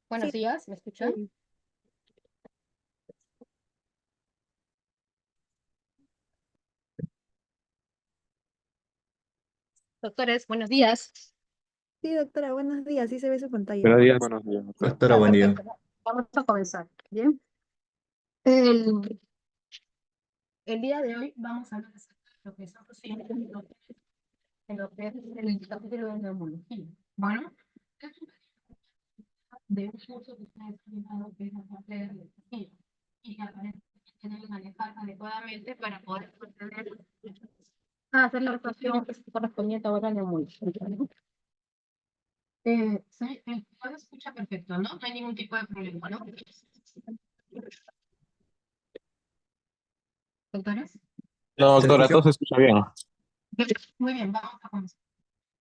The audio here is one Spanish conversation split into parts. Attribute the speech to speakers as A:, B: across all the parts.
A: Buenos
B: Sí,
A: días, ¿me escuchan?
B: sí,
A: Doctores, buenos días.
B: sí, doctora, buenos días. Sí se ve su pantalla.
C: Buenos días. Buenos días. Doctora,
A: Ya,
C: buen día.
A: perfecto. Vamos a comenzar. Bien. El, el día de hoy vamos a hablar acerca de lo que son procedimientos en lo que es el capítulo de neumología. Bueno, de un curso que está explicando que es la parte de neumología y que aparentemente deben manejar adecuadamente para poder proceder a hacer la actuación correspondiente ahora a neumología. Sí, el audio escucha perfecto, ¿no? No hay ningún tipo de problema, ¿no? ¿Doctores?
C: No,
D: ¿Se le
C: doctora, todo
D: escuchó?
C: se escucha bien.
A: Muy bien, vamos a comenzar.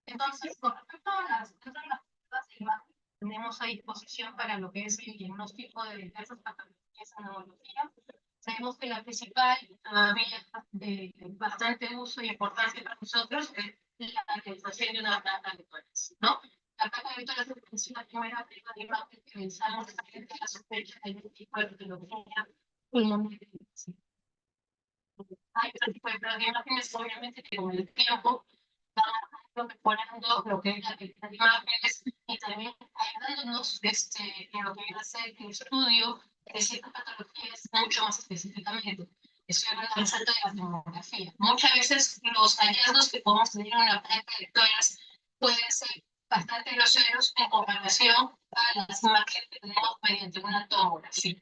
A: Entonces, con respecto a dentro de las pruebas de imagen, tenemos a disposición para lo que es el diagnóstico de diversas patologías en neurología. Sabemos que la principal, todavía de bastante uso y importancia para nosotros, es la realización de una placa de tórax, ¿no? La placa de tórax es la primera prueba de imagen que realizamos frente a la sospecha de algún tipo de patología pulmonar. Hay otro tipo de pruebas de imágenes, obviamente, que con el tiempo van mejorando lo que es la calidad de imágenes y también ayudándonos en lo que viene a ser el estudio de ciertas patologías mucho más específicamente. Estoy hablando del salto de la tomografía. Muchas veces los hallazgos que podemos tener en una placa de lectoras pueden ser bastante groseros en comparación a las imágenes que tenemos mediante una tomografía.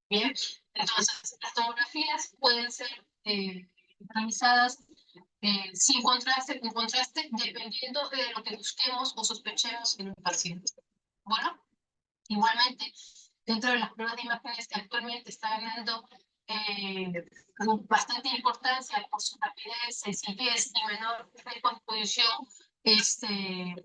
A: Bien, entonces las tomografías pueden ser realizadas sin contraste, con contraste, dependiendo de lo que busquemos o sospechemos en un paciente. Bueno, igualmente, dentro de las pruebas de imágenes que actualmente están ganando bastante importancia por su rapidez, sencillez y menor recomposición eh,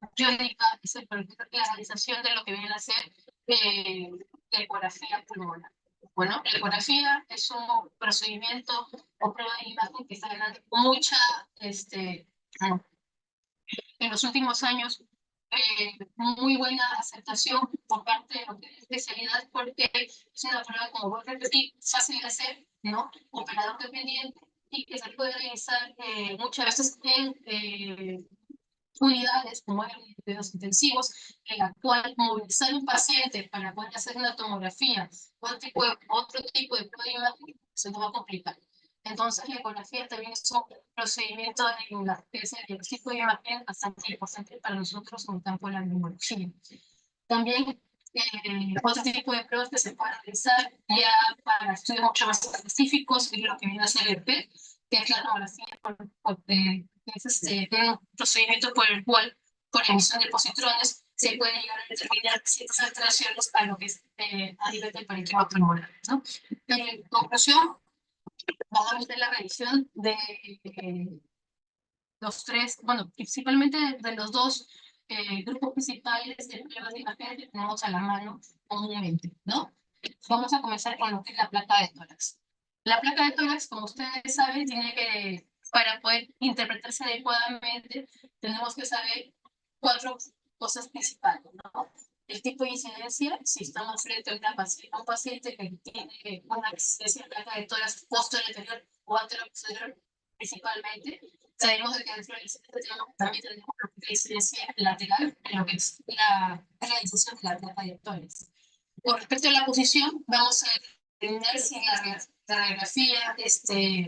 A: periódica, es la realización de lo que viene a ser eh, la ecografía pulmonar. Bueno, la ecografía es un procedimiento o prueba de imagen que está ganando mucha, en los últimos años, muy buena aceptación por parte de la especialidad porque es una prueba, como voy a repetir, fácil de hacer, ¿no? Operador dependiente y que se puede realizar muchas veces en unidades como eran los cuidados intensivos, en la cual movilizar un paciente para poder hacer una tomografía o otro tipo de prueba de imagen se nos va a complicar. Entonces, la ecografía también es un procedimiento en la que es el diagnóstico de imagen bastante importante para nosotros en el campo de la neumología. También otro tipo de pruebas que se pueden realizar ya para estudios mucho más específicos es lo que viene a ser el PET, que es la tomografía un procedimiento por el cual, por emisión de positrones, se puede llegar a determinar ciertas alteraciones a lo que es a nivel del parénquima pulmonar, ¿no? En conclusión, vamos a hacer la revisión de los tres, bueno, principalmente de los dos grupos principales de pruebas de imagen que tenemos a la mano comúnmente, ¿no? Vamos a comenzar con lo que es la placa de tórax. La placa de tórax, como ustedes saben, tiene que, para poder interpretarse adecuadamente, tenemos que saber cuatro cosas principales, ¿no? El tipo de incidencia, si estamos frente a un paciente que tiene una incidencia de placa de tórax posterior anterior o anterior principalmente, sabemos que dentro de la también tenemos la incidencia lateral en lo que es la realización de la placa de tórax. Con respecto a la posición, vamos a determinar si la radiografía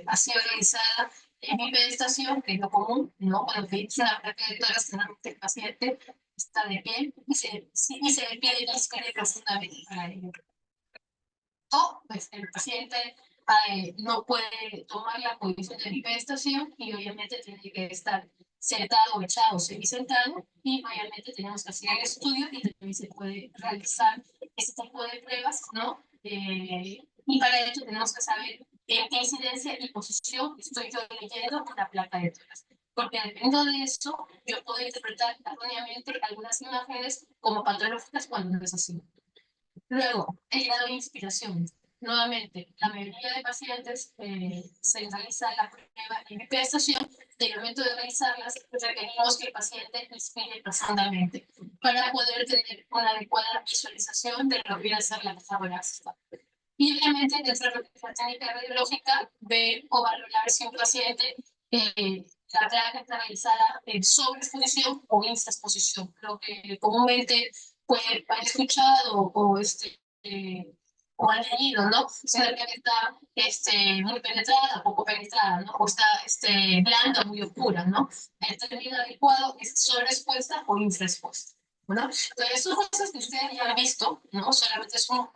A: ha sido realizada en bipedestación, que es lo común, ¿no? Cuando pedimos una placa de tórax, generalmente el paciente está de pie y se le pide que inspire profundamente para ello. O pues, el paciente no puede tomar la posición de bipedestación y obviamente tiene que estar sentado o echado, semisentado, y obviamente tenemos que hacer el estudio y también se puede realizar este tipo de pruebas, ¿no? Y para ello tenemos que saber en qué incidencia y posición estoy yo leyendo una placa de tórax. Porque dependiendo de eso, yo puedo interpretar erróneamente algunas imágenes como patológicas cuando no es así. Luego, el grado de inspiración. Nuevamente, la mayoría de pacientes se realiza la prueba en bipedestación y al momento de realizarlas requerimos que el paciente inspire profundamente. para poder tener una adecuada visualización de lo que viene a ser la caja torácica. Y obviamente, dentro de la técnica radiológica, ver o valorar si un paciente la placa está realizada en sobreexposición o infraexposición, lo que comúnmente puede haber escuchado o han leído, ¿no? Si la placa está muy penetrada, poco penetrada, ¿no? O está blanda, muy oscura, ¿no? El término adecuado es sobreexpuesta o infraexpuesta. ¿No? Entonces, son cosas que ustedes ya han visto, ¿no? Solamente son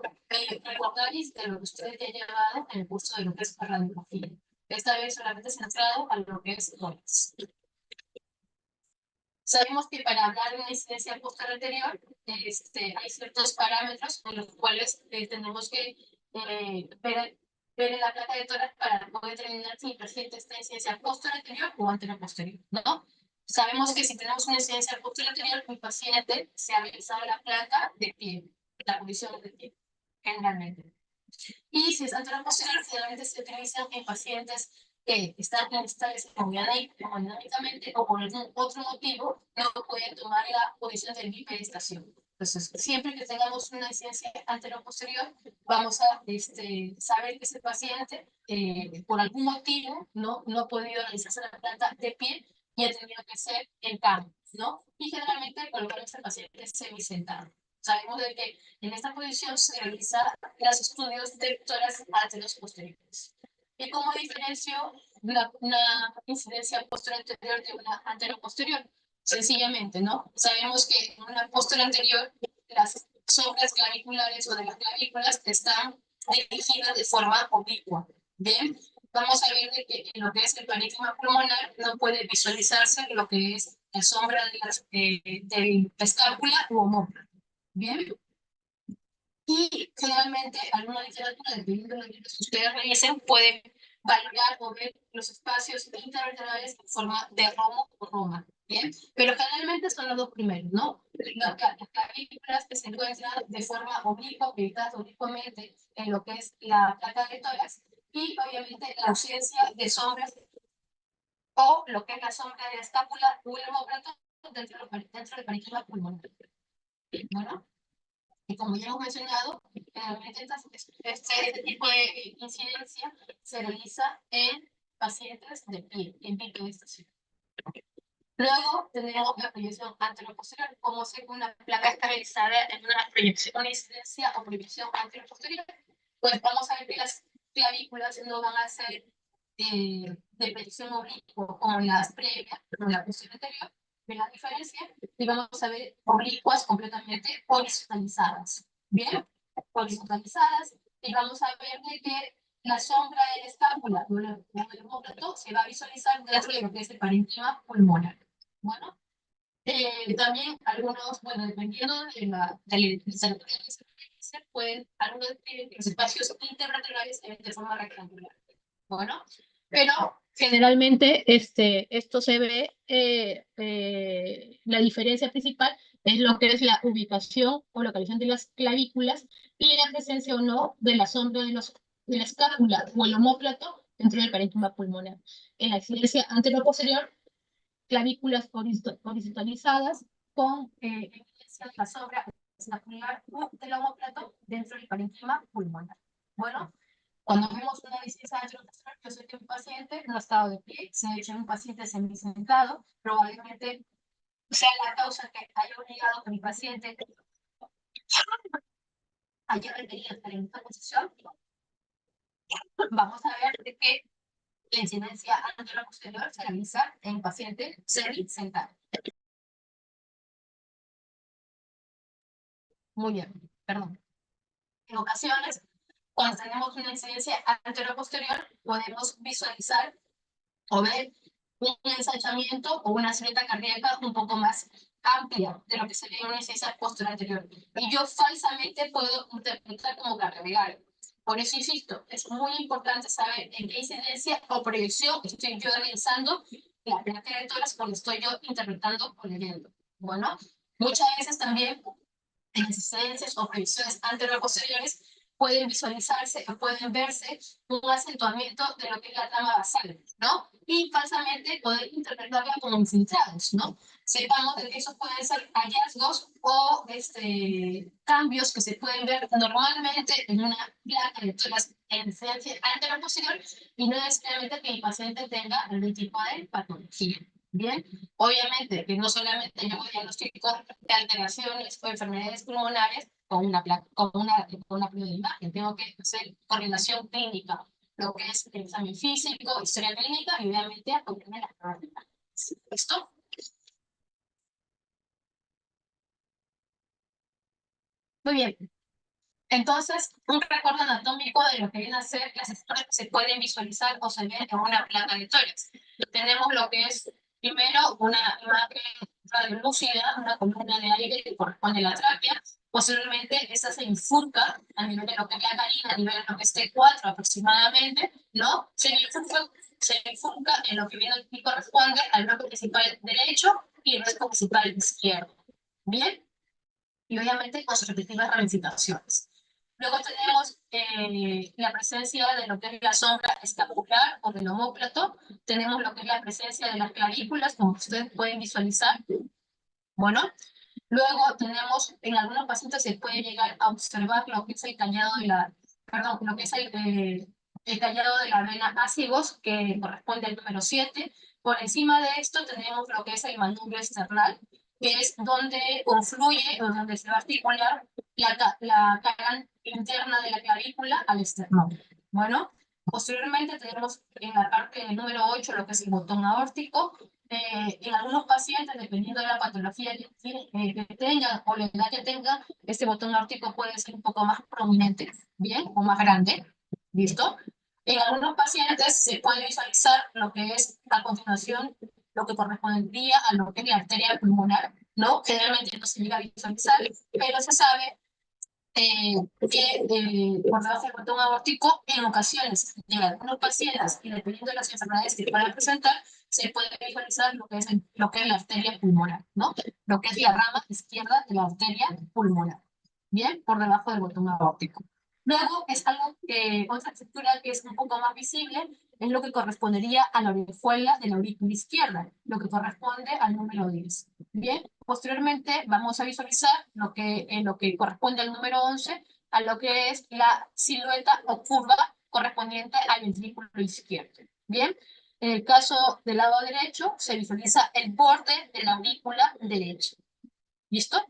A: recordaris de lo que ustedes ya han llevado en el curso de lo que es radiografía. Esta vez solamente centrado a lo que es dones. Sabemos que para hablar de una incidencia posterior anterior, hay ciertos parámetros en los cuales tenemos que ver en la placa de tórax para poder determinar si el paciente está en incidencia posterior anterior o anterior posterior, ¿no? Sabemos que si tenemos una incidencia posterior anterior, el paciente se ha realizado la placa de pie, la posición de pie, generalmente. Y si es anterior posterior, generalmente se utiliza en pacientes que están inestables hemodinámicamente o por algún otro motivo no pueden tomar la posición del bipedestación. Entonces, siempre que tengamos una incidencia anterior-posterior, vamos a saber que ese paciente, por algún motivo, no ha podido realizarse la planta de pie y ha tenido que ser en cama, ¿no? Y generalmente colocamos al paciente semisentado. Sabemos de que en esta posición se realizan los estudios de tórax anteriores posteriores. ¿Y cómo diferencio una incidencia posterior anterior de una anterior posterior? Sencillamente, ¿no? Sabemos que en una posterior anterior las sombras claviculares o de las clavículas están dirigidas de forma oblicua. Bien, vamos a ver de que en lo que es el parénquima pulmonar no puede visualizarse lo que es la sombra de la escápula u homóplato. Bien, y generalmente alguna literatura, dependiendo de los libros que ustedes revisen, pueden valorar o ver los espacios intervertebrales en forma de romo o roma. Bien, pero generalmente son los dos primeros, ¿no? Las clavículas que se encuentran de forma oblicua, ubicadas oblicuamente en lo que es la placa de tórax, y obviamente la ausencia de sombras o lo que es la sombra de la escápula o el homóplato dentro del parénquima pulmonar. Bueno. Y como ya hemos mencionado, generalmente este tipo de incidencia se realiza en pacientes de pie, en bipedestación. Luego tenemos la proyección anteroposterior, como si una placa está realizada en una proyección, una incidencia o proyección anteroposterior, pues vamos a ver que las clavículas no van a ser de proyección oblicua como las previas, como la posterior anterior, de la diferencia, y vamos a ver oblicuas completamente horizontalizadas. Bien, horizontalizadas, y vamos a ver de que la sombra de la escápula o el homóplato se va a visualizar dentro de lo que es el parénquima pulmonar. Bueno, también algunos, bueno, dependiendo de la literatura que se utilice, algunos describen que los espacios intervertebrales se ven de forma rectangular. Bueno, pero generalmente esto se ve, la diferencia principal es lo que es la ubicación o localización de las clavículas y la presencia o no de la sombra de la escápula o el omóplato dentro del parénquima pulmonar. En la incidencia anterior-posterior, clavículas horizontalizadas con evidencia de la sombra escapular o del omóplato dentro del parénquima pulmonar. Bueno, cuando vemos una incidencia anterior-posterior, yo sé que un paciente no ha estado de pie, se ha hecho un paciente semisentado, probablemente sea la causa que haya obligado que mi paciente haya requerido estar en esta posición. Vamos a ver de qué la incidencia anterior-posterior se realiza en paciente semisentado. Muy bien, perdón. En ocasiones, cuando tenemos una incidencia anterior-posterior, podemos visualizar o ver un ensanchamiento o una silueta cardíaca un poco más amplia de lo que se ve en una incidencia posterior anterior. Y yo falsamente puedo interpretar como cardiovascular. Por eso insisto, es muy importante saber en qué incidencia o proyección estoy yo realizando la placa de tórax cuando estoy yo interpretando o leyendo. Bueno, muchas veces también en incidencias o proyecciones anterior-posteriores pueden visualizarse o pueden verse un acentuamiento de lo que es la trama basal, ¿no? Y falsamente poder interpretarla como infiltrados, ¿no? Sepamos que esos pueden ser hallazgos o cambios que se pueden ver normalmente en una placa de toras en incidencia anterior-posterior y no necesariamente que el paciente tenga algún tipo de patología. Bien, obviamente que no solamente yo diagnostico de alteraciones o enfermedades pulmonares con una placa, con una prueba de imagen, tengo que hacer correlación clínica, lo que es el examen físico, historia clínica y obviamente acompañar las pruebas de imagen. ¿Listo? Muy bien. Entonces, un recuerdo anatómico de lo que viene a ser las estructuras que se pueden visualizar o se ven en una placa de tórax. Tenemos lo que es, primero, una imagen radiolúcida, una columna de aire que corresponde a la tráquea. Posteriormente, esa se infurca a nivel de lo que es la narina, a nivel de lo que es T4 aproximadamente, ¿no? Se bifurca en lo que viene y corresponde al bloque principal derecho y el bloque principal izquierdo. ¿Bien? Y obviamente con sus respectivas ramificaciones. Luego tenemos la presencia de lo que es la sombra escapular o del omóplato. Tenemos lo que es la presencia de las clavículas, como ustedes pueden visualizar. Bueno, luego tenemos, en algunos pacientes se puede llegar a observar lo que es el callado de la, perdón, lo que es el callado de la vena ácigos, que corresponde al número 7. Por encima de esto tenemos lo que es el manubrio external, que es donde confluye o donde se va a articular la cara interna de la clavícula al esternón. Bueno, posteriormente tenemos en la parte del número 8 lo que es el botón aórtico. En algunos pacientes, dependiendo de la patología que tengan o la edad que tengan, este botón aórtico puede ser un poco más prominente, ¿bien? O más grande, ¿listo? En algunos pacientes se puede visualizar lo que es a continuación, lo que correspondería a lo que es la arteria pulmonar, ¿no? Generalmente no se llega a visualizar, pero se sabe que por debajo del botón aórtico, en ocasiones, en algunos pacientes, y dependiendo de las enfermedades que puedan presentar, se puede visualizar lo que es la arteria pulmonar, ¿no? Lo que es la rama izquierda de la arteria pulmonar, ¿bien? Por debajo del botón aórtico. Luego, es algo que, otra estructura que es un poco más visible, es lo que correspondería a la orejuela de la aurícula izquierda, lo que corresponde al número 10. Bien, posteriormente vamos a visualizar lo que corresponde al número 11, a lo que es la silueta o curva correspondiente al ventrículo izquierdo. Bien, en el caso del lado derecho se visualiza el borde de la aurícula derecha. ¿Listo?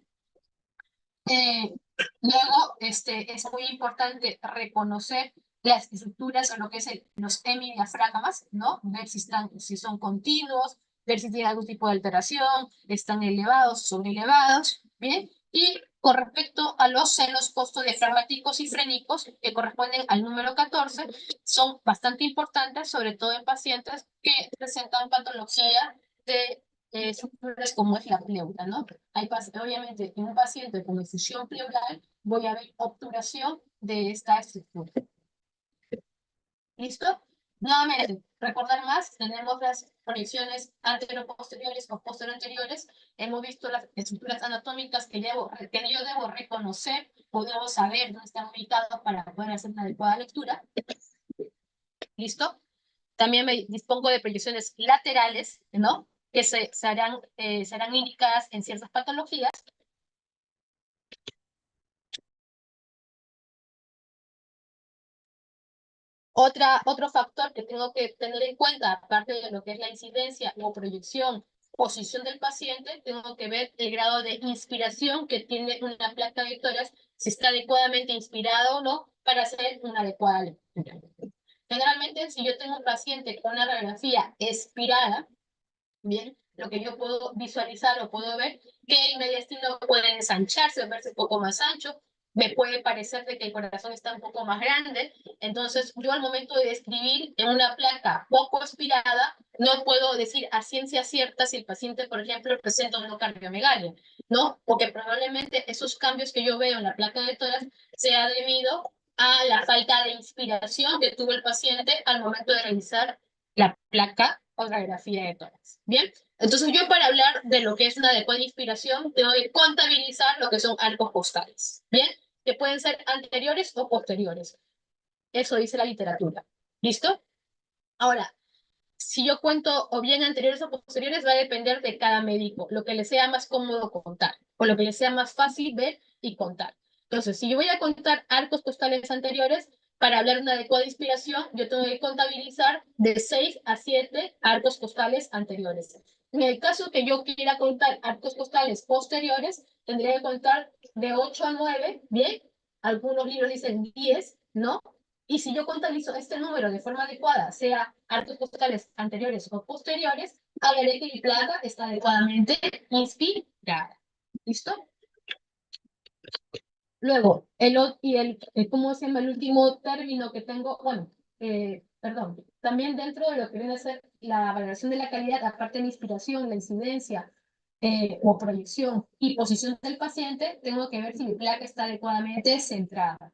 A: Eh, Luego, es muy importante reconocer las estructuras o lo que es los hemidiafragmas, ¿no? Ver si son continuos, ver si tienen algún tipo de alteración, están elevados, elevados, ¿bien? Y con respecto a los senos postodiafragmáticos y frénicos, que corresponden al número 14, son bastante importantes, sobre todo en pacientes que presentan patología de estructuras como es la pleura, ¿no? Obviamente, en un paciente con efusión pleural voy a ver obturación de esta estructura. ¿Listo? Nuevamente, recordar más, tenemos las proyecciones anteroposteriores o posteriores. Hemos visto las estructuras anatómicas que yo debo reconocer o debo saber dónde están ubicados para poder hacer una adecuada lectura. ¿Listo? También me dispongo de proyecciones laterales, ¿no? Que serán indicadas en ciertas patologías. Otro factor que tengo que tener en cuenta, aparte de lo que es la incidencia o proyección, posición del paciente, tengo que ver el grado de inspiración que tiene una placa de tórax, si está adecuadamente inspirado o no, para hacer una adecuada lectura. Generalmente, si yo tengo un paciente con una radiografía expirada, bien, lo que yo puedo visualizar o puedo ver, que el mediastino puede ensancharse o verse un poco más ancho, me puede parecer de que el corazón está un poco más grande, entonces yo al momento de describir en una placa poco aspirada, no puedo decir a ciencia cierta si el paciente, por ejemplo, presenta una cardiomegalia, ¿no? Porque probablemente esos cambios que yo veo en la placa de tórax sea debido a la falta de inspiración que tuvo el paciente al momento de realizar la placa o radiografía de tórax. Bien, entonces yo para hablar de lo que es una adecuada inspiración tengo que contabilizar lo que son arcos postales. Bien, que pueden ser anteriores o posteriores. Eso dice la literatura. ¿Listo? Ahora, si yo cuento o bien anteriores o posteriores, va a depender de cada médico, lo que le sea más cómodo contar, o lo que le sea más fácil ver y contar. Entonces, si yo voy a contar arcos costales anteriores, para hablar de una adecuada inspiración, yo tengo que contabilizar de 6 a 7 arcos costales anteriores. En el caso que yo quiera contar arcos costales posteriores, tendría que contar de 8 a 9, ¿bien? Algunos libros dicen 10, ¿no? Y si yo contabilizo este número de forma adecuada, sea arcos costales anteriores o posteriores, hablaré que mi placa está adecuadamente inspirada. ¿Listo? Luego, ¿cómo se llama el último término que tengo? Bueno, perdón, también dentro de lo que viene a ser la valoración de la calidad, aparte de la inspiración, la incidencia o proyección y posición del paciente, tengo que ver si mi placa está adecuadamente centrada.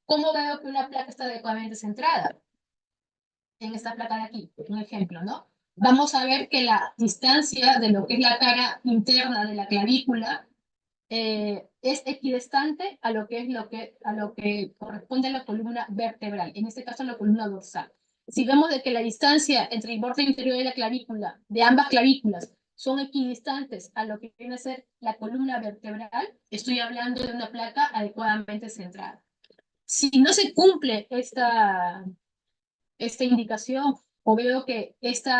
A: ¿Cómo veo que una placa está adecuadamente centrada? En esta placa de aquí, un ejemplo, ¿no? Vamos a ver que la distancia de lo que es la cara interna de la clavícula es equidistante a lo que corresponde a la columna vertebral, en este caso la columna dorsal. Si vemos de que la distancia entre el borde interior de la clavícula, de ambas clavículas, son equidistantes a lo que viene a ser la columna vertebral, estoy hablando de una placa adecuadamente centrada. Si no se cumple esta indicación o veo que este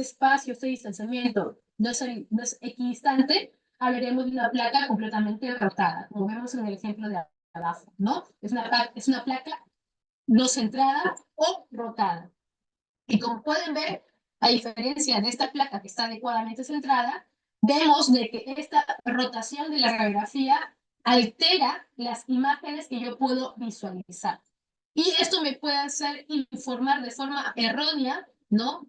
A: espacio, este distanciamiento no es equidistante, hablaremos de una placa completamente rotada, como vemos en el ejemplo de abajo, ¿no? Es una placa no centrada o rotada. Y como pueden ver, a diferencia de esta placa que está adecuadamente centrada, vemos de que esta rotación de la radiografía altera las imágenes que yo puedo visualizar. Y esto me puede hacer informar de forma errónea, ¿no?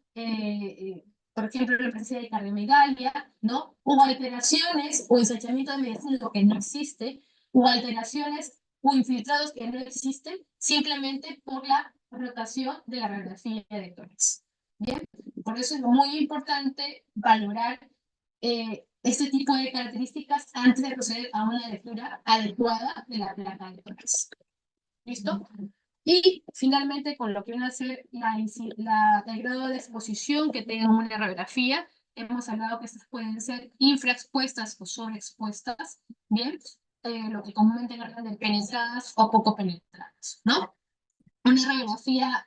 A: Por ejemplo, la presencia de cardiomegalia, ¿no? O alteraciones o ensanchamiento de mediastino que no existe, o alteraciones o infiltrados que no existen, simplemente por la rotación de la radiografía de tórax. Bien, por eso es muy importante valorar este tipo de características antes de proceder a una lectura adecuada de la placa de tórax. ¿Listo? Y finalmente, con lo que viene a ser el grado de exposición que tenga una radiografía, hemos hablado que estas pueden ser infraexpuestas o sobreexpuestas, ¿bien? Lo que comúnmente llaman de penetradas o poco penetradas, ¿no? Una radiografía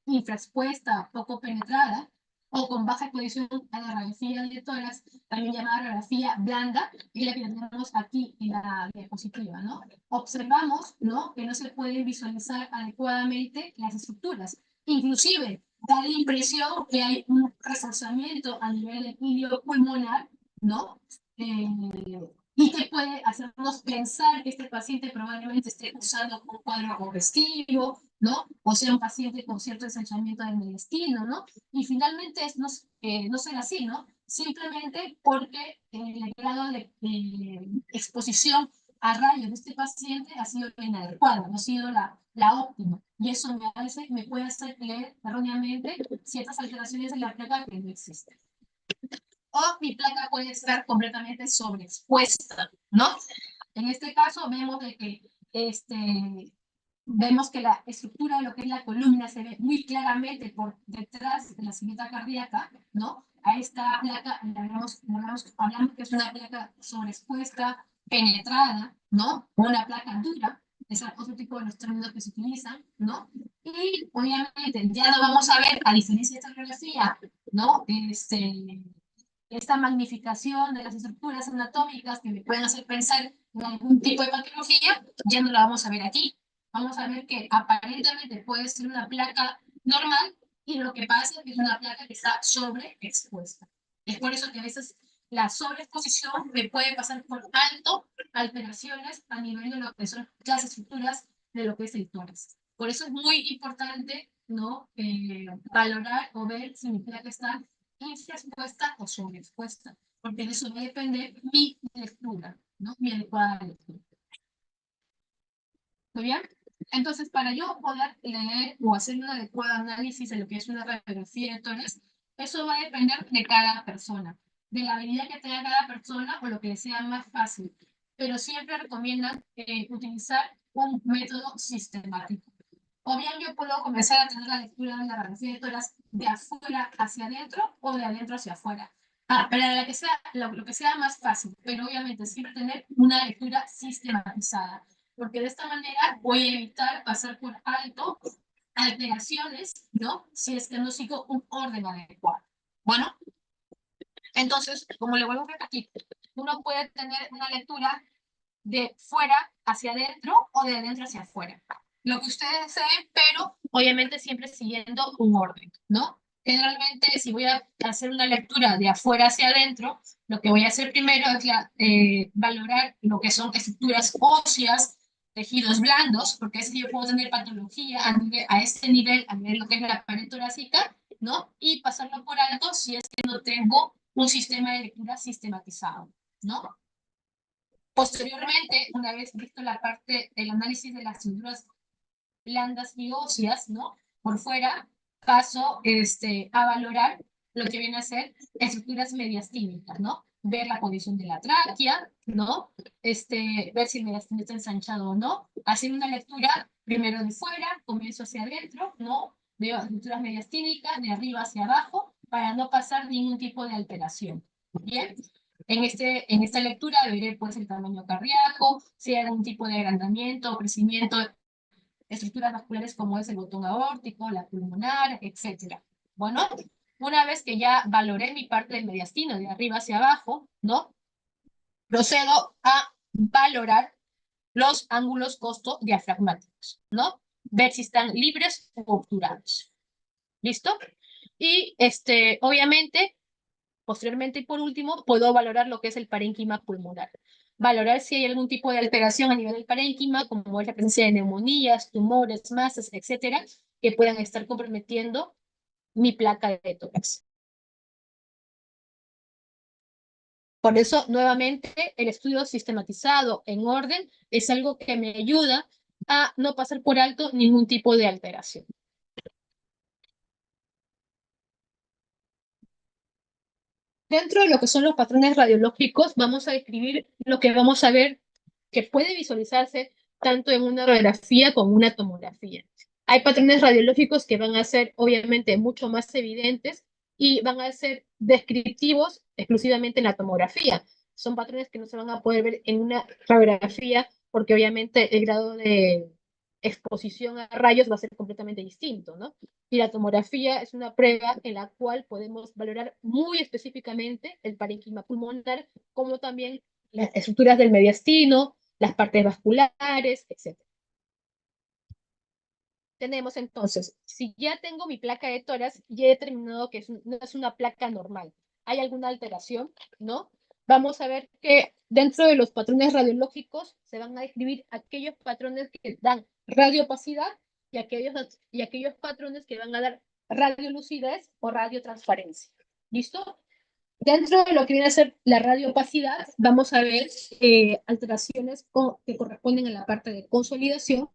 A: infraexpuesta, poco penetrada, o con baja exposición a la radiografía de tórax, también llamada radiografía blanda, y la que tenemos aquí en la diapositiva, ¿no? Observamos, ¿no?, que no se pueden visualizar adecuadamente las estructuras. Inclusive, da la impresión que hay un reforzamiento a nivel del ilio pulmonar, ¿no? Y que puede hacernos pensar que este paciente probablemente esté usando un cuadro congestivo, ¿no? O sea, un paciente con cierto ensanchamiento del mediastino, ¿no? Y finalmente no será así, ¿no? Simplemente porque el grado de exposición a rayos de este paciente ha sido inadecuado, no ha sido la óptima. Y eso me puede hacer creer erróneamente ciertas alteraciones en la placa que no existen. O mi placa puede estar completamente sobreexpuesta, ¿no? En este caso vemos de que vemos que la estructura de lo que es la columna se ve muy claramente por detrás de la silueta cardíaca, ¿no? A esta placa hablamos que es una placa sobreexpuesta, penetrada, ¿no? O una placa dura, es otro tipo de los términos que se utilizan, ¿no? Y obviamente ya no vamos a ver, a diferencia de esta radiografía, ¿no? Esta magnificación de las estructuras anatómicas que me pueden hacer pensar en algún tipo de patología, ya no la vamos a ver aquí. Vamos a ver que aparentemente puede ser una placa normal y lo que pasa es que es una placa que está sobreexpuesta. Es por eso que a veces la sobreexposición me puede pasar por alto alteraciones a nivel de lo que son las estructuras de lo que es el tórax. Por eso es muy importante, ¿no? Valorar o ver si mi placa está infraexpuesta o sobreexpuesta, porque de eso va a depender mi lectura, ¿no? Mi adecuada lectura. ¿Muy bien? Entonces, para yo poder leer o hacer un adecuado análisis de lo que es una radiografía de tórax, eso va a depender de cada persona, de la habilidad que tenga cada persona o lo que le sea más fácil. pero siempre recomiendan utilizar un método sistemático. O bien yo puedo comenzar a tener la lectura de la radiografía de tórax de afuera hacia adentro o de adentro hacia afuera. Para la que sea, lo que sea más fácil, pero obviamente siempre tener una lectura sistematizada, porque de esta manera voy a evitar pasar por alto alteraciones, ¿no? Si es que no sigo un orden adecuado. Bueno, entonces, como le vuelvo a repetir, uno puede tener una lectura de fuera hacia adentro o de adentro hacia afuera. Lo que ustedes deseen, pero obviamente siempre siguiendo un orden, ¿no? Generalmente, si voy a hacer una lectura de afuera hacia adentro, lo que voy a hacer primero es valorar lo que son estructuras óseas, tejidos blandos, porque es que yo puedo tener patología a este nivel, a nivel de lo que es la pared torácica, ¿no? Y pasarlo por alto si es que no tengo un sistema de lectura sistematizado, ¿no? Posteriormente, una vez visto la parte del análisis de las estructuras blandas y óseas, ¿no? Por fuera, paso a valorar lo que viene a ser estructuras mediastínicas, ¿no? Ver la posición de la tráquea, ¿no? Ver si el mediastino está ensanchado o no. Hacer una lectura primero de fuera, comienzo hacia adentro, ¿no? Veo estructuras mediastínicas de arriba hacia abajo para no pasar ningún tipo de alteración. Bien, en esta lectura veré pues el tamaño cardíaco, si hay algún tipo de agrandamiento o crecimiento estructuras vasculares como es el botón aórtico, la pulmonar, etcétera. Bueno, una vez que ya valoré mi parte del mediastino de arriba hacia abajo, ¿no? Procedo a valorar los ángulos costo-diafragmáticos, ¿no? Ver si están libres o obturados. ¿Listo? Y obviamente, posteriormente y por último, puedo valorar lo que es el parénquima pulmonar. Valorar si hay algún tipo de alteración a nivel del parénquima, como es la presencia de neumonías, tumores, masas, etcétera, que puedan estar comprometiendo mi placa de tórax. Por eso, nuevamente, el estudio sistematizado en orden es algo que me ayuda a no pasar por alto ningún tipo de alteración. Dentro de lo que son los patrones radiológicos, vamos a describir lo que vamos a ver que puede visualizarse tanto en una radiografía como una tomografía. Hay patrones radiológicos que van a ser obviamente mucho más evidentes y van a ser descriptivos exclusivamente en la tomografía. Son patrones que no se van a poder ver en una radiografía porque obviamente el grado de exposición a rayos va a ser completamente distinto, ¿no? Y la tomografía es una prueba en la cual podemos valorar muy específicamente el parénquima pulmonar, como también las estructuras del mediastino, las partes vasculares, etc. Tenemos entonces, si ya tengo mi placa de tórax, ya he determinado que no es una placa normal. ¿Hay alguna alteración? ¿No? Vamos a ver que dentro de los patrones radiológicos se van a describir aquellos patrones que dan radiopacidad y aquellos patrones que van a dar radiolucidez o radiotransparencia. ¿Listo? Dentro de lo que viene a ser la radiopacidad, vamos a ver alteraciones que corresponden a la parte de consolidación,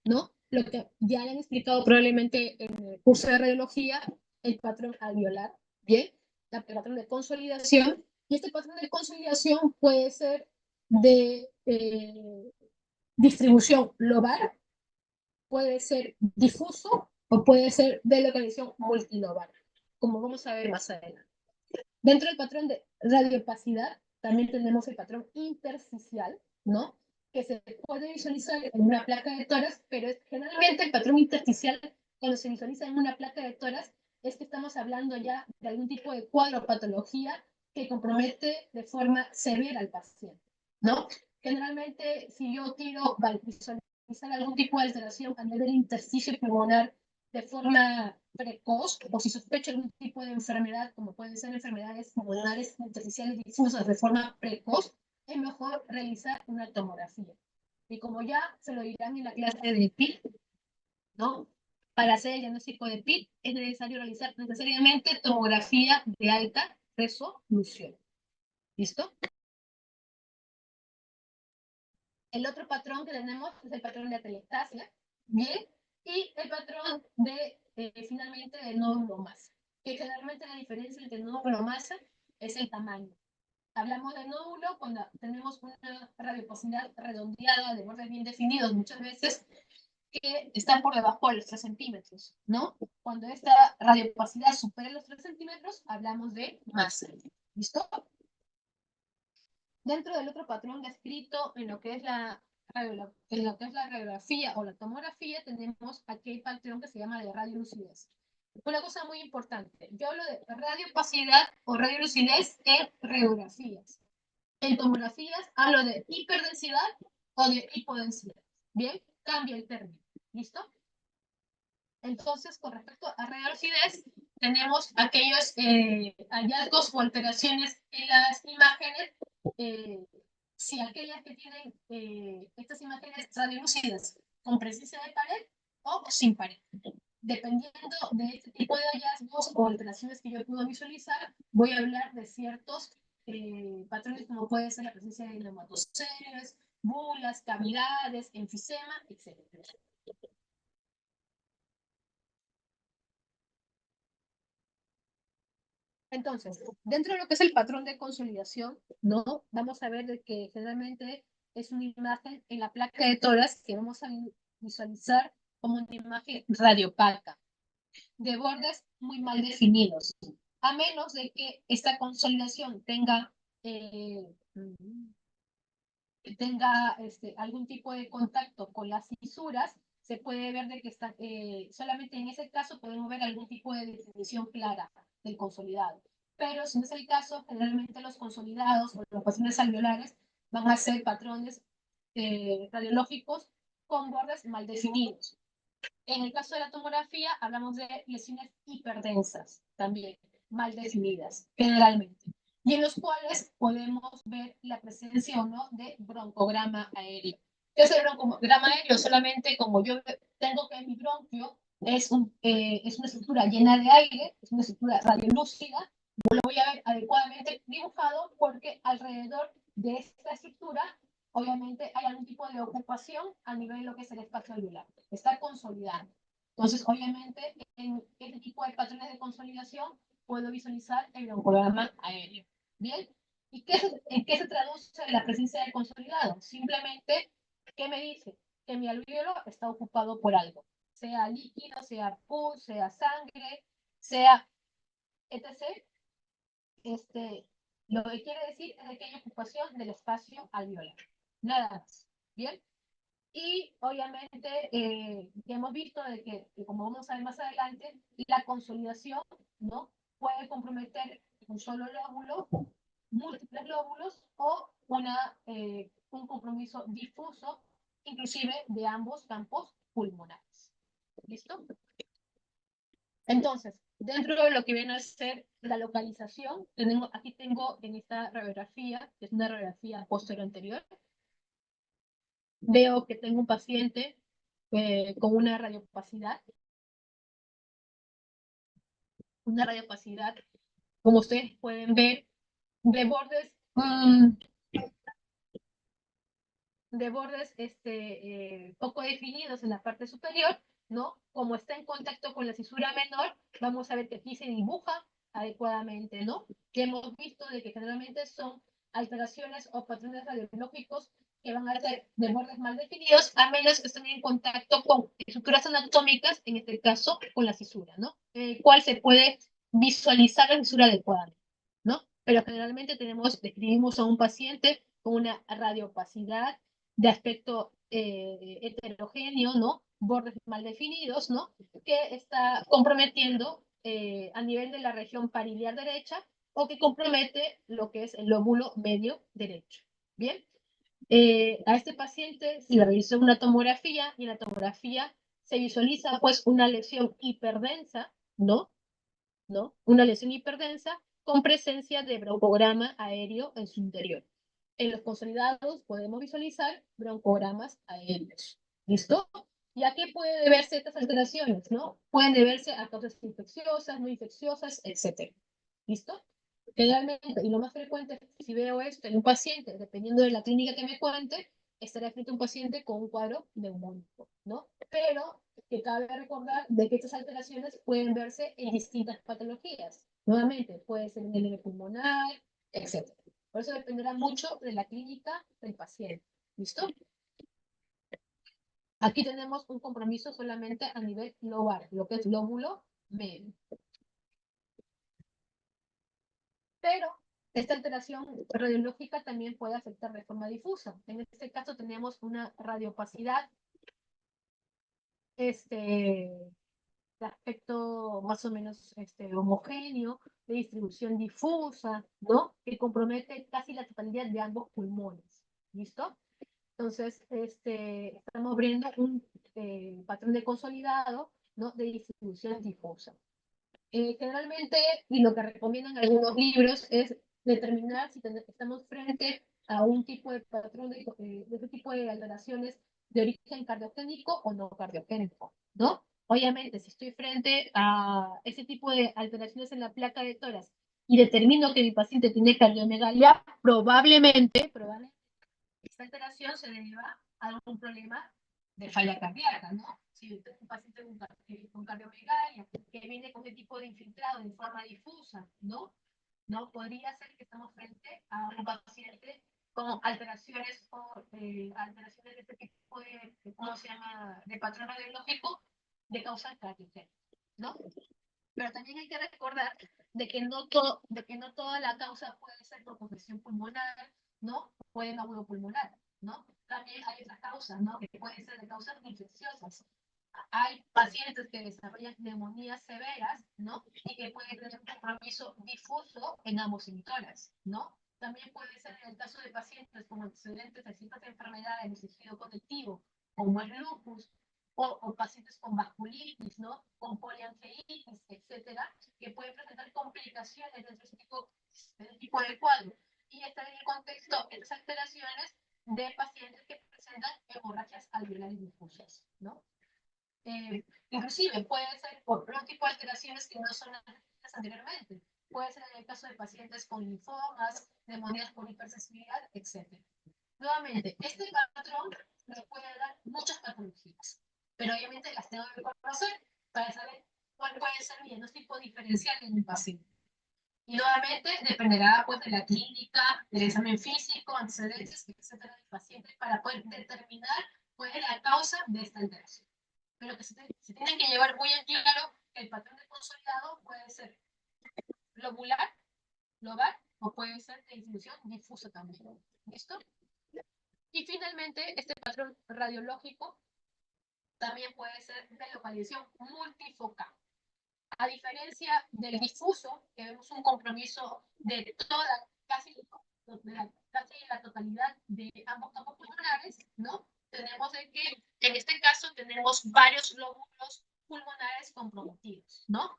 A: ¿no? Lo que ya le han explicado probablemente en el curso de radiología, el patrón alveolar, ¿bien? El patrón de consolidación. Y este patrón de consolidación puede ser de distribución lobar, puede ser difuso o puede ser de localización multilobar, como vamos a ver más adelante. Dentro del patrón de radiopacidad también tenemos el patrón intersticial, ¿no? Que se puede visualizar en una placa de tórax, pero es generalmente el patrón intersticial, cuando se visualiza en una placa de tórax, es que estamos hablando ya de algún tipo de cuadro o patología que compromete de forma severa al paciente, ¿no? Generalmente, si yo quiero visualizar algún tipo de alteración a nivel intersticio pulmonar de forma precoz, o si sospecho algún tipo de enfermedad, como pueden ser enfermedades pulmonares intersticiales difusas de forma precoz, es mejor realizar una tomografía. Y como ya se lo dirán en la clase de PIT, ¿no? Para hacer el diagnóstico de PIT es necesario realizar necesariamente tomografía de alta resolución. ¿Listo? El otro patrón que tenemos es el patrón de atelectasia, ¿bien? Y el patrón de, finalmente, de nódulo masa, que generalmente la diferencia entre nódulo masa es el tamaño. Hablamos de nódulo cuando tenemos una radiopacidad redondeada de bordes bien definidos muchas veces que están por debajo de los 3 centímetros, ¿no? Cuando esta radiopacidad supera los 3 centímetros, hablamos de masa. ¿Listo? Dentro del otro patrón descrito en lo que es la radiografía o la tomografía, tenemos aquel patrón que se llama de radiolucidez. Una cosa muy importante, yo hablo de radiopacidad o radiolucidez en radiografías. En tomografías hablo de hiperdensidad o de hipodensidad. Bien, cambia el término. ¿Listo? Entonces, con respecto a radiolucidez, tenemos aquellos hallazgos o alteraciones en las imágenes. Si aquellas que tienen estas imágenes radiolúcidas con presencia de pared o sin pared. Dependiendo de este tipo de hallazgos o alteraciones que yo puedo visualizar, voy a hablar de ciertos patrones como puede ser la presencia de neumatoceles, bulas, cavidades, enfisema, etc. Entonces, dentro de lo que es el patrón de consolidación, ¿no? Vamos a ver de que generalmente es una imagen en la placa de tórax que vamos a visualizar como una imagen radiopaca, de bordes muy mal definidos, a menos de que esta consolidación tenga, algún tipo de contacto con las fisuras, se puede ver de que está, solamente en ese caso podemos ver algún tipo de definición clara del consolidado. Pero si no es el caso, generalmente los consolidados o los patrones alveolares van a ser patrones radiológicos con bordes mal definidos. En el caso de la tomografía, hablamos de lesiones hiperdensas, también mal definidas, generalmente, y en los cuales podemos ver la presencia o no de broncograma aéreo. ¿Qué es el broncograma aéreo? Solamente como yo tengo que mi bronquio es una estructura llena de aire, es una estructura radiolúcida, lo voy a ver adecuadamente dibujado porque alrededor de esta estructura obviamente hay algún tipo de ocupación a nivel de lo que es el espacio alveolar. Está consolidando. Entonces, obviamente, en este tipo de patrones de consolidación puedo visualizar el broncograma aéreo. ¿Bien? ¿Y en qué se traduce la presencia del consolidado? Simplemente, ¿qué me dice? Que mi alveolo está ocupado por algo. Sea líquido, sea pus, sea sangre, sea etc. Lo que quiere decir es que hay ocupación del espacio alveolar. Nada más. ¿Bien? Y obviamente ya hemos visto de que, como vamos a ver más adelante, la consolidación, ¿no? Puede comprometer un solo lóbulo, múltiples lóbulos o un compromiso difuso, inclusive de ambos campos pulmonares. ¿Listo? Entonces, dentro de lo que viene a ser la localización, aquí tengo en esta radiografía, que es una radiografía posterior anterior, veo que tengo un paciente con una radiopacidad, como ustedes pueden ver, de bordes, poco definidos en la parte superior, ¿no? Como está en contacto con la cisura menor, vamos a ver que aquí se dibuja adecuadamente, ¿no? Que hemos visto de que generalmente son alteraciones o patrones radiológicos que van a ser de bordes mal definidos, a menos que estén en contacto con estructuras anatómicas, en este caso con la cisura, ¿no? ¿Cuál se puede visualizar la cisura adecuadamente, ¿no? Pero generalmente describimos a un paciente con una radiopacidad de aspecto heterogéneo, ¿no? Bordes mal definidos, ¿no? Que está comprometiendo a nivel de la región pariliar derecha o que compromete lo que es el lóbulo medio derecho. Bien, a este paciente se le realizó una tomografía y en la tomografía se visualiza pues una lesión hiperdensa, ¿no? ¿No? Una lesión hiperdensa con presencia de broncograma aéreo en su interior. En los consolidados podemos visualizar broncogramas aéreos. ¿Listo? ¿Y a qué puede deberse estas alteraciones? ¿No? Pueden deberse a causas infecciosas, no infecciosas, etc. ¿Listo? Generalmente, y lo más frecuente, si veo esto en un paciente, dependiendo de la clínica que me cuente, estaré frente a un paciente con un cuadro neumónico, ¿no? Pero que cabe recordar de que estas alteraciones pueden verse en distintas patologías. Nuevamente, puede ser en el pulmonar, etc. Por eso dependerá mucho de la clínica del paciente. ¿Listo? Aquí tenemos un compromiso solamente a nivel lobar, lo que es lóbulo medio. Pero esta alteración radiológica también puede afectar de forma difusa. En este caso tenemos una radiopacidad de aspecto más o menos homogéneo, de distribución difusa, ¿no? Que compromete casi la totalidad de ambos pulmones. ¿Listo? Entonces, estamos viendo un patrón de consolidado, ¿no? De distribución difusa. Generalmente, y lo que recomiendan algunos libros es determinar si estamos frente a un tipo de patrón de ese tipo de alteraciones de origen cardiogénico o no cardiogénico, ¿no? Obviamente, si estoy frente a ese tipo de alteraciones en la placa de tórax y determino que mi paciente tiene cardiomegalia, probablemente esta alteración se deriva a algún problema de falla cardíaca, ¿no? Si un paciente con cardiomegalia que viene con este tipo de infiltrado de forma difusa, ¿no? ¿No? Podría ser que estamos frente a un paciente con alteraciones o alteraciones de este tipo ¿cómo se llama?, de patrón radiológico de causa cardiogénica, ¿no? Pero también hay que recordar de que no toda la causa puede ser por congestión pulmonar, ¿no? Puede nódulo pulmonar, ¿no? También hay otras causas, ¿no? Que pueden ser de causas infecciosas. Hay pacientes que desarrollan neumonías severas, ¿no? Y que pueden tener un compromiso difuso en ambos emisores, ¿no? También puede ser en el caso de pacientes con antecedentes de ciertas enfermedades del tejido conectivo, como el lupus, o pacientes con vasculitis, ¿no? Con poliangiitis, etcétera, que pueden presentar complicaciones de ese tipo de cuadro. Y está en el contexto esas alteraciones de pacientes que presentan hemorragias alveolares difusas, ¿no? Inclusive puede ser por otro tipo de alteraciones que no son las anteriormente. Puede ser en el caso de pacientes con linfomas, neumonías por hipersensibilidad, etc. Nuevamente, este patrón me puede dar muchas patologías, pero obviamente las tengo que conocer para saber cuál puede ser mi diagnóstico diferencial en mi paciente. Y nuevamente dependerá pues, de la clínica, del examen físico, antecedentes, etcétera, del paciente para poder determinar cuál es la causa de esta alteración. Pero que se tiene que llevar muy en claro que el patrón de consolidado puede ser lobular, lobar, o puede ser de distribución difusa también. ¿Listo? Y finalmente, este patrón radiológico también puede ser de localización multifocal. A diferencia del difuso, que vemos un compromiso de casi la totalidad de ambos campos pulmonares, ¿no? Tenemos de que en este caso tenemos varios lóbulos pulmonares comprometidos, ¿no?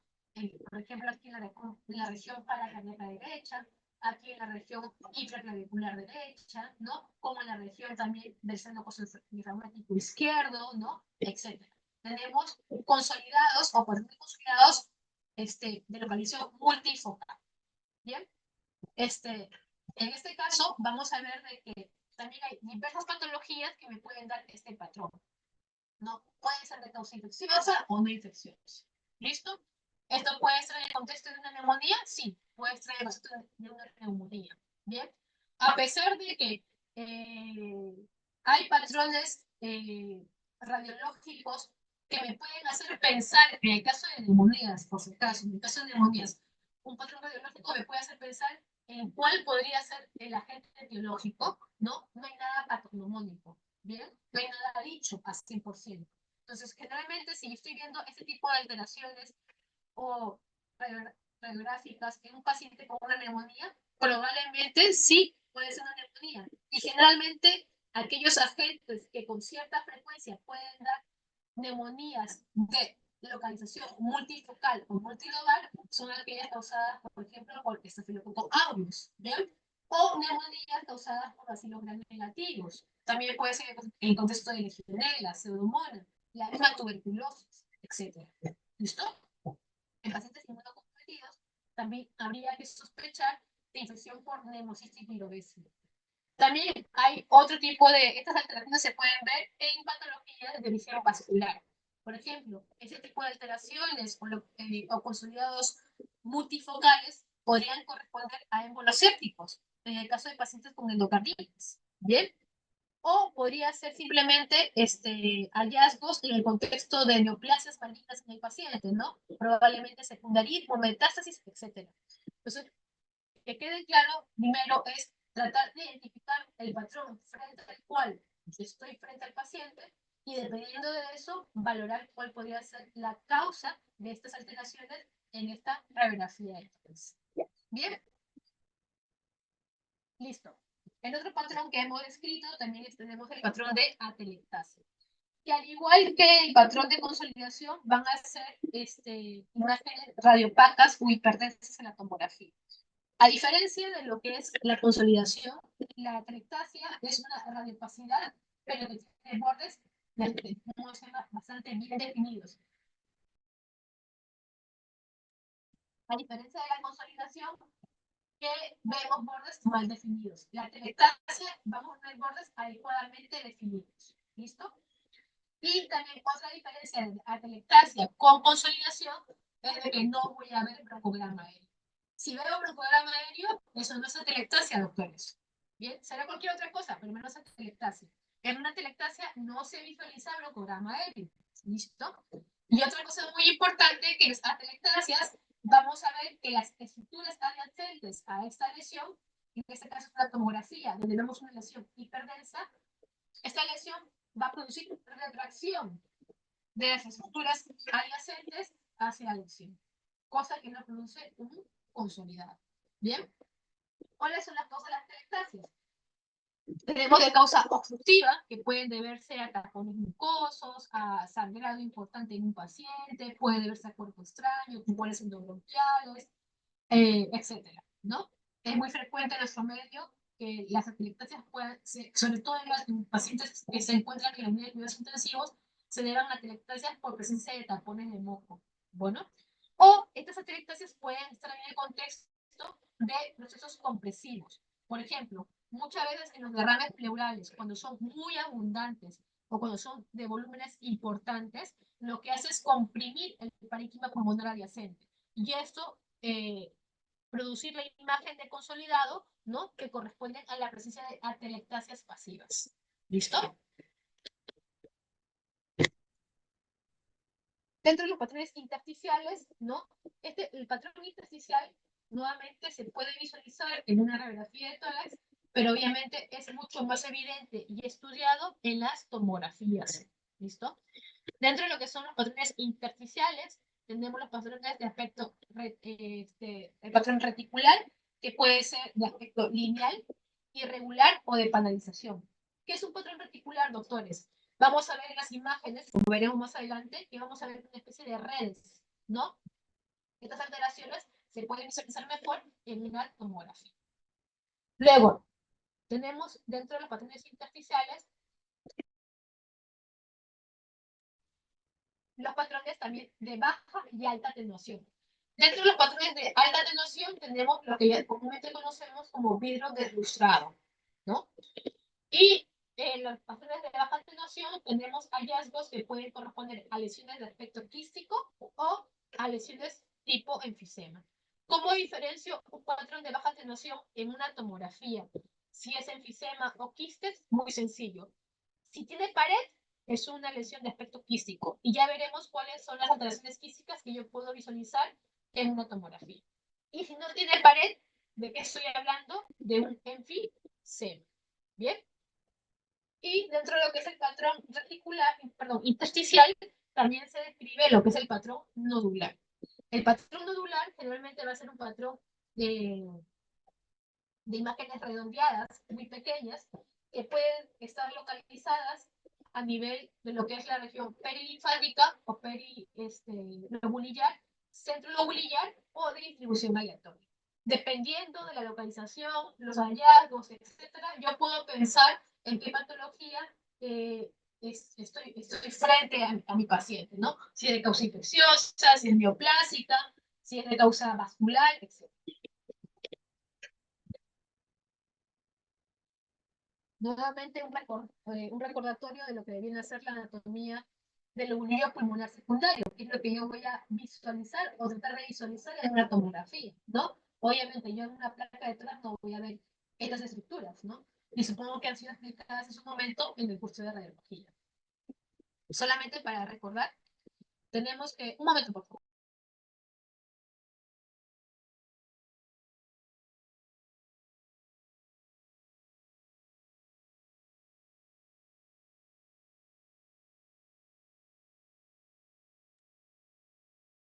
A: Por ejemplo, aquí en la región paracardíaca derecha, aquí en la región infraclavicular derecha, ¿no? Como en la región también del seno cosofragmático izquierdo, ¿no? Etcétera. Tenemos consolidados o patrones consolidados de localización multifocal. Bien, en este caso vamos a ver de que también hay diversas patologías que me pueden dar este patrón. No puede ser de causa infecciosa o no infecciosa. ¿Listo? ¿Esto puede ser en el contexto de una neumonía? Sí, puede ser en el contexto de una neumonía. Bien, a pesar de que hay patrones radiológicos que me pueden hacer pensar, en el caso de neumonías, por si acaso, en el caso de neumonías, un patrón radiológico me puede hacer pensar en cuál podría ser el agente etiológico, ¿no? No hay nada patognomónico. Bien, no hay nada dicho a 100%. Entonces, generalmente, si yo estoy viendo este tipo de alteraciones o radiográficas en un paciente con una neumonía, probablemente sí puede ser una neumonía. Y generalmente, aquellos agentes que con cierta frecuencia pueden dar neumonías de localización multifocal o multilobar son aquellas causadas, por ejemplo, por estafilococo aureus, ¿bien? O neumonías causadas por bacilos gram negativos. También puede ser en contexto de legionela, pseudomonas, la misma tuberculosis, etc. ¿Listo? En pacientes inmunocomprometidos también habría que sospechar de infección por neumocistis virovensis. También hay otro tipo de, estas alteraciones se pueden ver en patologías de origen vascular. Por ejemplo, ese tipo de alteraciones o consolidados multifocales podrían corresponder a émbolos sépticos, en el caso de pacientes con endocarditis, ¿bien? O podría ser simplemente hallazgos en el contexto de neoplasias malignas en el paciente, ¿no? Probablemente secundarismo, metástasis, etcétera. Entonces, que quede claro, primero es tratar de identificar el patrón frente al cual yo estoy frente al paciente y dependiendo de eso, valorar cuál podría ser la causa de estas alteraciones en esta radiografía. Bien, listo. El otro patrón que hemos descrito también tenemos el patrón de atelectasia, que al igual que el patrón de consolidación van a ser imágenes radiopacas o hiperdensas en la tomografía. A diferencia de lo que es la consolidación, la atelectasia es una radiopacidad, pero que tiene bordes bastante bien definidos. A diferencia de la consolidación, que vemos bordes mal definidos. La atelectasia vamos a ver bordes adecuadamente definidos. ¿Listo? Y también otra diferencia de atelectasia con consolidación es de que no voy a ver broncograma aéreo. Si veo broncograma aéreo, eso no es atelectasia, doctores. Bien, será cualquier otra cosa, pero menos atelectasia. En una atelectasia no se visualiza broncograma aéreo. ¿Listo? Y otra cosa muy importante que las atelectasias, vamos a ver que las estructuras adyacentes a esta lesión, en este caso es una tomografía, donde vemos una lesión hiperdensa, esta lesión va a producir retracción de las estructuras adyacentes hacia la lesión, cosa que no produce un consolidado. ¿Bien? ¿Cuáles son las causas de las atelectasias? Tenemos de causa obstructiva, que pueden deberse a tapones mucosos, a sangrado importante en un paciente, puede deberse a cuerpo extraño, tumores endobronquiales, etcétera, ¿no? Es muy frecuente en nuestro medio que las atelectasias puedan ser, sobre todo en los pacientes que se encuentran en la unidad de cuidados intensivos, se deban a atelectasias por presencia de tapones de moco. Bueno, o estas atelectasias pueden estar en el contexto de procesos compresivos. Por ejemplo, muchas veces en los derrames pleurales, cuando son muy abundantes o cuando son de volúmenes importantes, lo que hace es comprimir el parénquima pulmonar adyacente. Y esto producir la imagen de consolidado, ¿no? Que corresponden a la presencia de atelectasias pasivas. ¿Listo? Dentro de los patrones intersticiales, ¿no? El patrón intersticial nuevamente se puede visualizar en una radiografía de tórax, pero obviamente es mucho más evidente y estudiado en las tomografías. ¿Listo? Dentro de lo que son los patrones intersticiales, tenemos los patrones de aspecto, el patrón reticular, que puede ser de aspecto lineal, irregular o de panalización. ¿Qué es un patrón reticular, doctores? Vamos a ver en las imágenes, como veremos más adelante, que vamos a ver una especie de redes, ¿no? Estas alteraciones se pueden visualizar mejor en una tomografía. Luego, tenemos dentro de los patrones intersticiales los patrones también de baja y alta atenuación. Dentro de los patrones de alta atenuación tenemos lo que ya comúnmente conocemos como vidrio deslustrado, ¿no? Y en los patrones de baja atenuación tenemos hallazgos que pueden corresponder a lesiones de aspecto quístico o a lesiones tipo enfisema. ¿Cómo diferencio un patrón de baja atenuación en una tomografía? Si es enfisema o quistes, muy sencillo. Si tiene pared, es una lesión de aspecto quístico. Y ya veremos cuáles son las alteraciones quísticas que yo puedo visualizar en una tomografía. Y si no tiene pared, ¿de qué estoy hablando? De un enfisema. ¿Bien? Y dentro de lo que es el patrón reticular, perdón, intersticial, también se describe lo que es el patrón nodular. El patrón nodular generalmente va a ser un patrón de imágenes redondeadas, muy pequeñas, que pueden estar localizadas a nivel de lo que es la región perilinfática o lobulillar, centro lobulillar o de distribución aleatoria. Dependiendo de la localización, los hallazgos, etcétera, yo puedo pensar en qué patología estoy frente a mi paciente, ¿no? Si es de causa infecciosa, si es neoplásica, si es de causa vascular, etcétera. Nuevamente un recordatorio de lo que viene a ser la anatomía del lobulillo pulmonar secundario, que es lo que yo voy a visualizar o tratar de visualizar en una tomografía, ¿no? Obviamente yo en una placa de tórax no voy a ver estas estructuras, ¿no? Y supongo que han sido explicadas en su momento en el curso de radiología. Solamente para recordar, tenemos que... Un momento, por favor.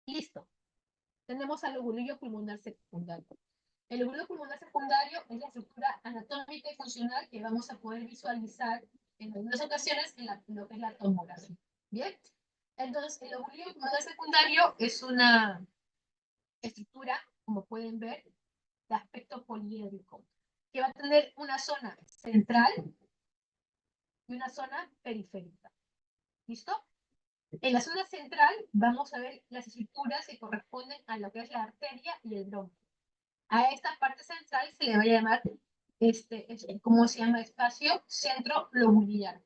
A: Listo. Tenemos al lobulillo pulmonar secundario. El lóbulo pulmonar secundario es la estructura anatómica y funcional que vamos a poder visualizar en algunas ocasiones en lo que es la tomografía. Bien, entonces el lóbulo pulmonar secundario es una estructura, como pueden ver, de aspecto poliédrico, que va a tener una zona central y una zona periférica. ¿Listo? En la zona central vamos a ver las estructuras que corresponden a lo que es la arteria y el bronquio. A esta parte central se le va a llamar, ¿cómo se llama? Espacio centro lobular.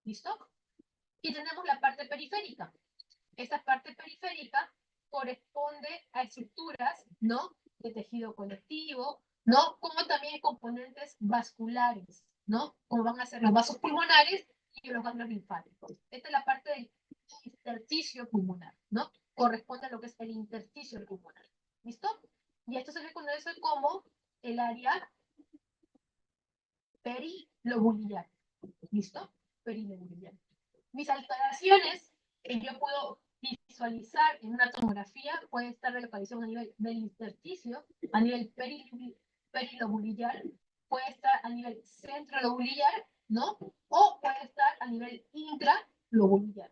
A: ¿Listo? Y tenemos la parte periférica. Esta parte periférica corresponde a estructuras, ¿no? De tejido conectivo, ¿no? Como también componentes vasculares, ¿no? Como van a ser los vasos pulmonares y los ganglios linfáticos. Esta es la parte del intersticio pulmonar, ¿no? Corresponde a lo que es el intersticio pulmonar. ¿Listo? Y esto se le conoce como el área perilobular. ¿Listo? Perilobular. Mis alteraciones que yo puedo visualizar en una tomografía puede estar de localización a nivel del intersticio, a nivel perilobular, puede estar a nivel centrolobular, ¿no? O puede estar a nivel intralobular.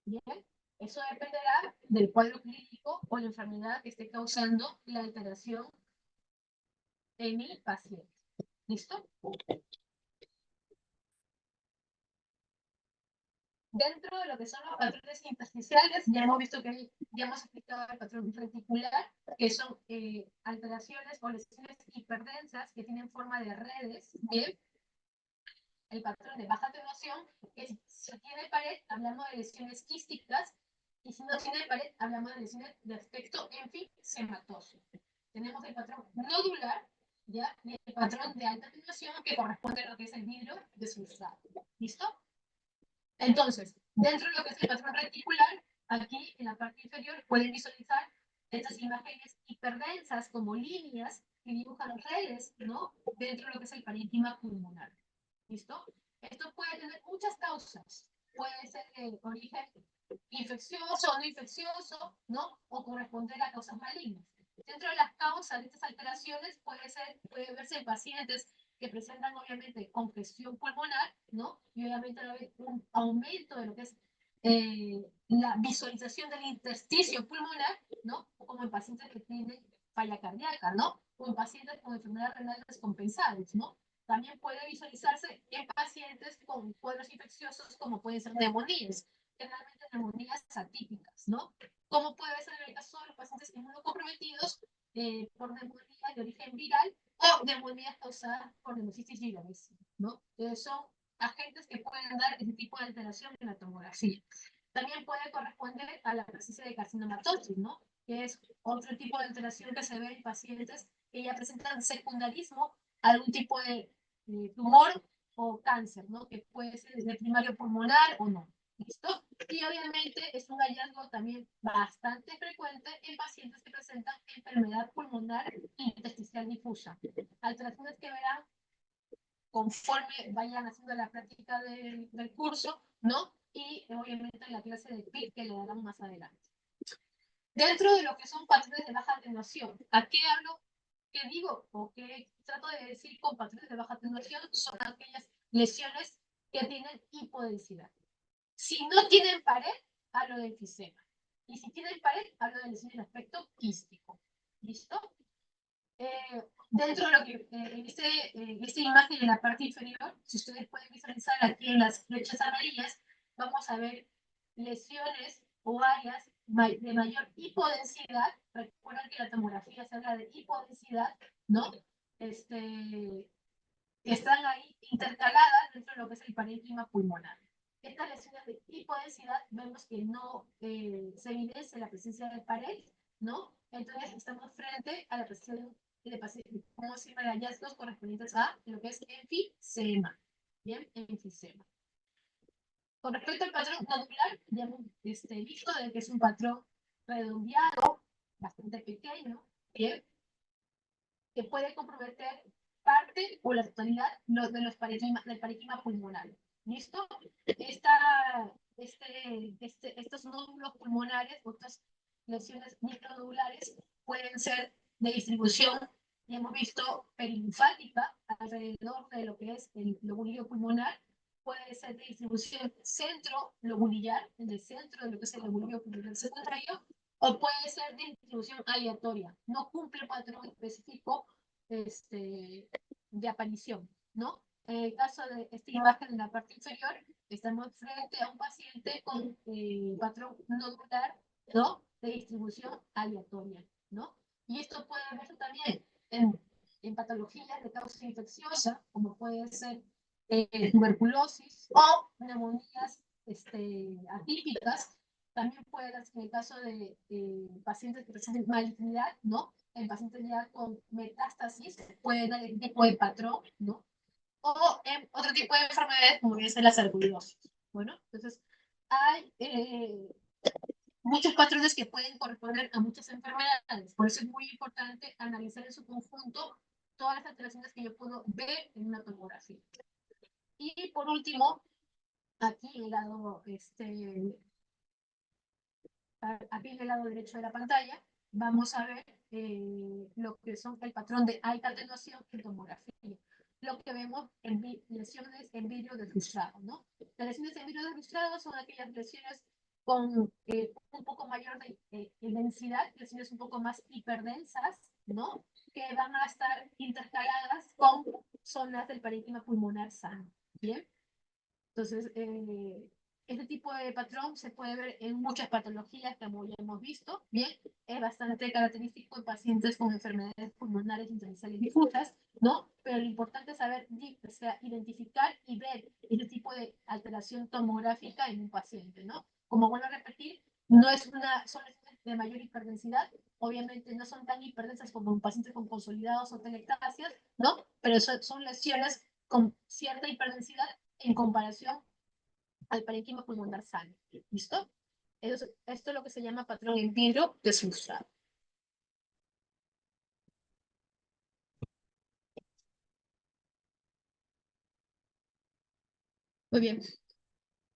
A: ¿Bien? Eso dependerá del cuadro clínico o la enfermedad que esté causando la alteración en mi paciente. ¿Listo? Dentro de lo que son los patrones intersticiales, ya hemos visto que ya hemos explicado el patrón reticular, que son alteraciones o lesiones hiperdensas que tienen forma de redes. Bien, el patrón de baja atenuación, que si tiene pared, hablamos de lesiones quísticas, y si no tiene pared, hablamos de lesiones de aspecto enfisемatoso. Tenemos el patrón nodular, ¿ya? Y el patrón de alta atenuación, que corresponde a lo que es el vidrio de sulfato. ¿Listo? Entonces, dentro de lo que es el patrón reticular, aquí en la parte inferior pueden visualizar estas imágenes hiperdensas como líneas que dibujan redes, ¿no? Dentro de lo que es el parénquima pulmonar. ¿Listo? Esto puede tener muchas causas. Puede ser de origen infeccioso o no infeccioso, ¿no? O corresponder a causas malignas. Dentro de las causas de estas alteraciones puede verse en pacientes que presentan obviamente congestión pulmonar, ¿no? Y obviamente va a haber un aumento de lo que es la visualización del intersticio pulmonar, ¿no? Como en pacientes que tienen falla cardíaca, ¿no? O en pacientes con enfermedades renales descompensadas, ¿no? También puede visualizarse en pacientes con cuadros infecciosos como pueden ser neumonías, generalmente neumonías atípicas, ¿no? Como puede ser en el caso de los pacientes inmunocomprometidos por neumonía de origen viral o neumonías causadas por neumocitis vivaris, ¿no? Son agentes que pueden dar ese tipo de alteración en la tomografía. También puede corresponder a la presencia de carcinomatosis, ¿no? Que es otro tipo de alteración que se ve en pacientes que ya presentan secundarismo a algún tipo de tumor o cáncer, ¿no? Que puede ser de primario pulmonar o no. ¿Listo? Y obviamente es un hallazgo también bastante frecuente en pacientes que presentan enfermedad pulmonar intersticial difusa. Alteraciones que verán conforme vayan haciendo la práctica del curso, ¿no? Y obviamente la clase de PIR que le darán más adelante. Dentro de lo que son patrones de baja atenuación, ¿a qué hablo? ¿Qué digo? O qué trato de decir con patrones de baja atenuación? Son aquellas lesiones que tienen hipodensidad. Si no tienen pared, hablo de enfisema. Y si tienen pared, hablo de lesiones de aspecto quístico. ¿Listo? Dentro de lo que en esta imagen en la parte inferior, si ustedes pueden visualizar aquí en las flechas amarillas, vamos a ver lesiones o áreas de mayor hipodensidad. Recuerden que la tomografía se habla de hipodensidad, ¿no? Que están ahí intercaladas dentro de lo que es el parénquima pulmonar. Estas lesiones de hipodensidad vemos que no se evidencia la presencia de pared, ¿no? Entonces estamos frente a la presencia de un cómo se llaman hallazgos correspondientes a lo que es enfisema. Bien, enfisema. Con respecto al patrón nodular, ya hemos visto de que es un patrón redondeado, bastante pequeño, bien, que puede comprometer parte o la totalidad de los del parénquima pulmonar. ¿Listo? Estos nódulos pulmonares, otras lesiones micronodulares, pueden ser de distribución, ya hemos visto, perilinfática, alrededor de lo que es el lobulillo pulmonar, puede ser de distribución centro-lobulillar, en el centro de lo que es el lobulillo pulmonar secundario, o puede ser de distribución aleatoria, no cumple patrón específico de aparición, ¿no? En el caso de esta imagen en la parte inferior, estamos frente a un paciente con patrón nodular, ¿no? De distribución aleatoria, ¿no? Y esto puede verse también en patologías de causa infecciosa, como puede ser tuberculosis o neumonías atípicas. También puede darse en el caso de pacientes que presenten malignidad, ¿no? En pacientes ya con metástasis puede dar el tipo de patrón, ¿no? O en otro tipo de enfermedades como es la sarcoidosis. Bueno, entonces hay muchos patrones que pueden corresponder a muchas enfermedades. Por eso es muy importante analizar en su conjunto todas las alteraciones que yo puedo ver en una tomografía. Y por último, aquí en el lado, aquí en el lado derecho de la pantalla, vamos a ver lo que son el patrón de alta atenuación en tomografía. Lo que vemos en lesiones en vidrio deslustrado, ¿no? Las lesiones en vidrio deslustrado son aquellas lesiones con un poco mayor de densidad, lesiones un poco más hiperdensas, ¿no? Que van a estar intercaladas con zonas del parénquima pulmonar sano, ¿bien? Entonces, este tipo de patrón se puede ver en muchas patologías, como ya hemos visto, bien, es bastante característico en pacientes con enfermedades pulmonares intersticiales difusas, ¿no? Pero lo importante es saber identificar y ver este tipo de alteración tomográfica en un paciente, ¿no? Como vuelvo a repetir, no es son lesiones de mayor hiperdensidad, obviamente no son tan hiperdensas como en pacientes con consolidados o telectasias, ¿no? Pero son lesiones con cierta hiperdensidad en comparación al parénquima pulmonar sano. ¿Listo? Esto es lo que se llama patrón en vidrio deslustrado. Muy bien.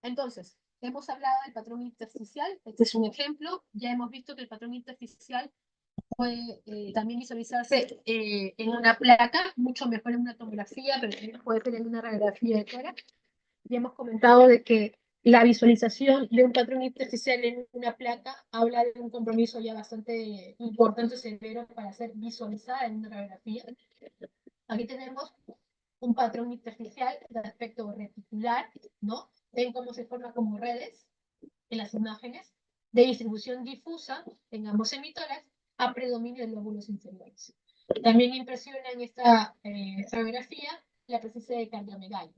A: Entonces, hemos hablado del patrón intersticial. Este es un ejemplo. Ya hemos visto que el patrón intersticial puede también visualizarse en una placa, mucho mejor en una tomografía, pero también puede ser en una radiografía de tórax. Ya hemos comentado de que la visualización de un patrón intersticial en una placa habla de un compromiso ya bastante importante, severo, para ser visualizada en una radiografía. Aquí tenemos un patrón intersticial de aspecto reticular, ¿no? Ven cómo se forma como redes en las imágenes, de distribución difusa en ambos hemitórax, a predominio de lóbulos inferiores. También impresiona en esta radiografía la presencia de cardiomegalia.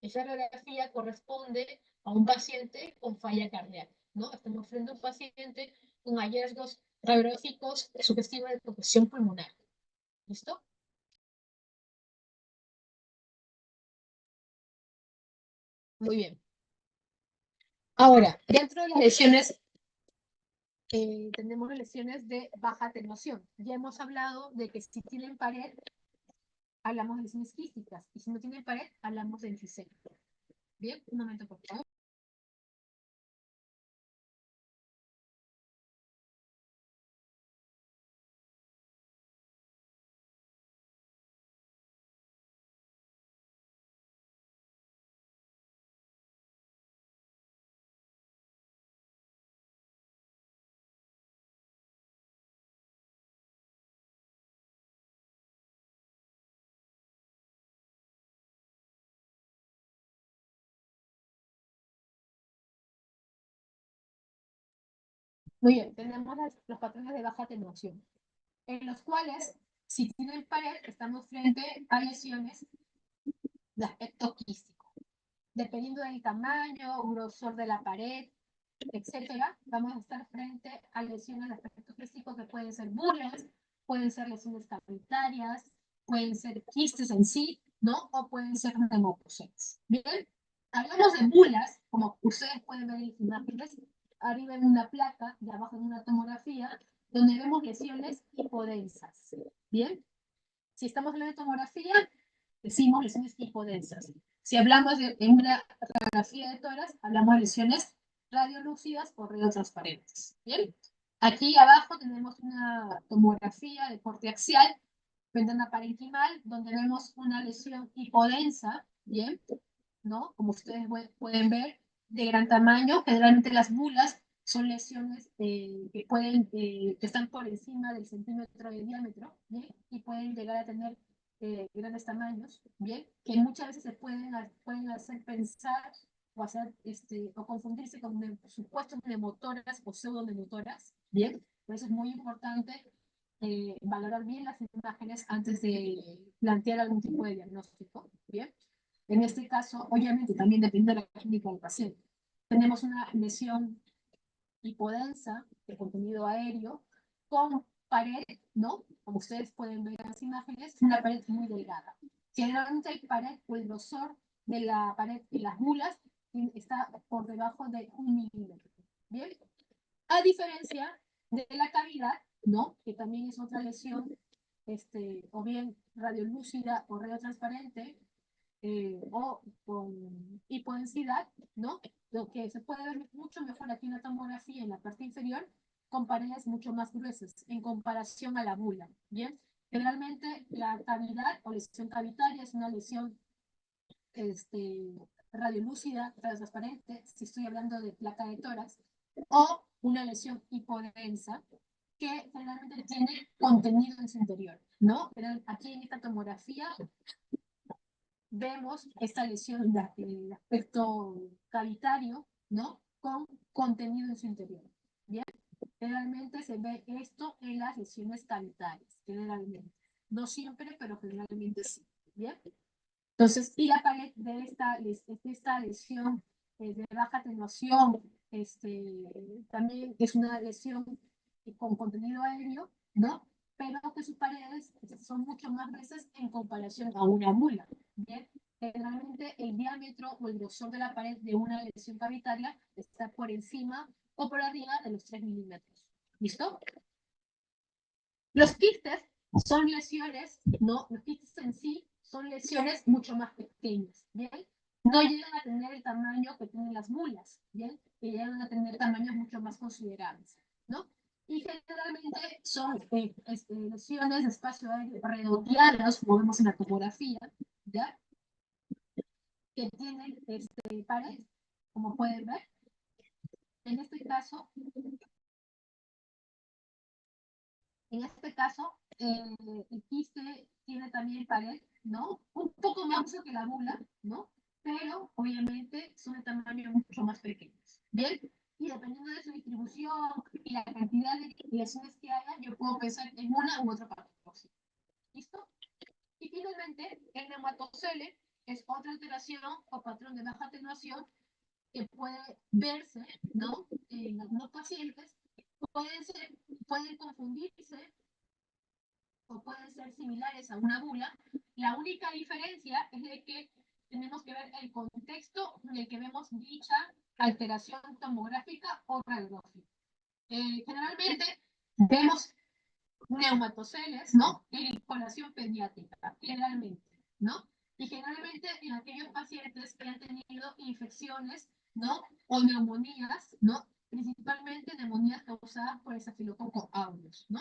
A: Esa radiografía corresponde a un paciente con falla cardíaca, ¿no? Estamos frente a un paciente con hallazgos radiológicos sugestivos de compresión pulmonar. ¿Listo? Muy bien. Ahora, dentro de las lesiones, tenemos lesiones de baja atenuación. Ya hemos hablado de que si tienen pared, hablamos de lesiones quísticas, y si no tienen pared, hablamos de enfisema. Bien, un momento, por favor. Muy bien, tenemos los patrones de baja atenuación, en los cuales, si tienen pared, estamos frente a lesiones de aspecto quístico. Dependiendo del tamaño, grosor de la pared, etcétera, vamos a estar frente a lesiones de aspecto quístico que pueden ser burlas, pueden ser lesiones cavitarias, pueden ser quistes en sí, ¿no? O pueden ser neumococele. Bien, hablamos de bulas, como ustedes pueden ver en las imágenes, arriba en una placa y abajo en una tomografía, donde vemos lesiones hipodensas. Bien, si estamos hablando de tomografía, decimos lesiones hipodensas. Si hablamos de una radiografía de tórax, hablamos de lesiones radiolúcidas o radiotransparentes. Bien, aquí abajo tenemos una tomografía de corte axial, ventana parenquimal, donde vemos una lesión hipodensa, bien, ¿no? Como ustedes pueden ver, de gran tamaño. Generalmente las bulas son lesiones que están por encima del centímetro de diámetro, ¿bien? Y pueden llegar a tener grandes tamaños, ¿bien? Que muchas veces se pueden hacer pensar o hacer o confundirse con supuestos pneumotoras o pseudonemotoras, ¿bien? Por eso es muy importante valorar bien las imágenes antes de plantear algún tipo de diagnóstico, ¿bien? En este caso, obviamente, también depende de la clínica del paciente. Tenemos una lesión hipodensa de contenido aéreo con pared, ¿no? Como ustedes pueden ver en las imágenes, una pared muy delgada. Generalmente el pared o el grosor de la pared y las bulas está por debajo de 1 milímetro. Bien, a diferencia de la cavidad, ¿no? Que también es otra lesión, o bien radiolúcida o radiotransparente, o con hipodensidad, ¿no? Lo que se puede ver mucho mejor aquí en la tomografía, en la parte inferior, con paredes mucho más gruesas en comparación a la bula, ¿bien? Generalmente la cavidad o lesión cavitaria es una lesión radiolúcida, transparente, si estoy hablando de placa de tórax, o una lesión hipodensa, que generalmente tiene contenido en su interior, ¿no? Pero aquí en esta tomografía vemos esta lesión del aspecto cavitario, ¿no? Con contenido en su interior. ¿Bien? Generalmente se ve esto en las lesiones cavitarias, generalmente. No siempre, pero generalmente sí. ¿Bien? Entonces, y la pared de esta lesión de baja atenuación, también es una lesión con contenido aéreo, ¿no? Pero que sus paredes son mucho más gruesas en comparación a una mula. Bien, generalmente el diámetro o el grosor de la pared de una lesión cavitaria está por encima o por arriba de los 3 milímetros. ¿Listo? Los quistes son lesiones, ¿no? Los quistes en sí son lesiones mucho más pequeñas, ¿bien? No llegan a tener el tamaño que tienen las mulas, ¿bien? Que llegan a tener tamaños mucho más considerables, ¿no? Y generalmente son lesiones de espacio aéreo redondeadas, como vemos en la tomografía, ¿ya? Que tienen pared, como pueden ver. En este caso, el quiste tiene también pared, ¿no? Un poco más ancho que la bula, ¿no? Pero obviamente son de tamaño mucho más pequeños. Bien, y dependiendo de su distribución y la cantidad de lesiones que haya, yo puedo pensar en una u otra patología. ¿Listo? Y finalmente, el neumatocele es otra alteración o patrón de baja atenuación que puede verse, ¿no? En algunos pacientes pueden confundirse o pueden ser similares a una bula. La única diferencia es de que tenemos que ver el contexto en el que vemos dicha alteración tomográfica o radiológica. Generalmente vemos neumatoceles, ¿no? En población pediátrica, generalmente, ¿no? Y generalmente en aquellos pacientes que han tenido infecciones, ¿no? O neumonías, ¿no? Principalmente neumonías causadas por Staphylococcus aureus, ¿no?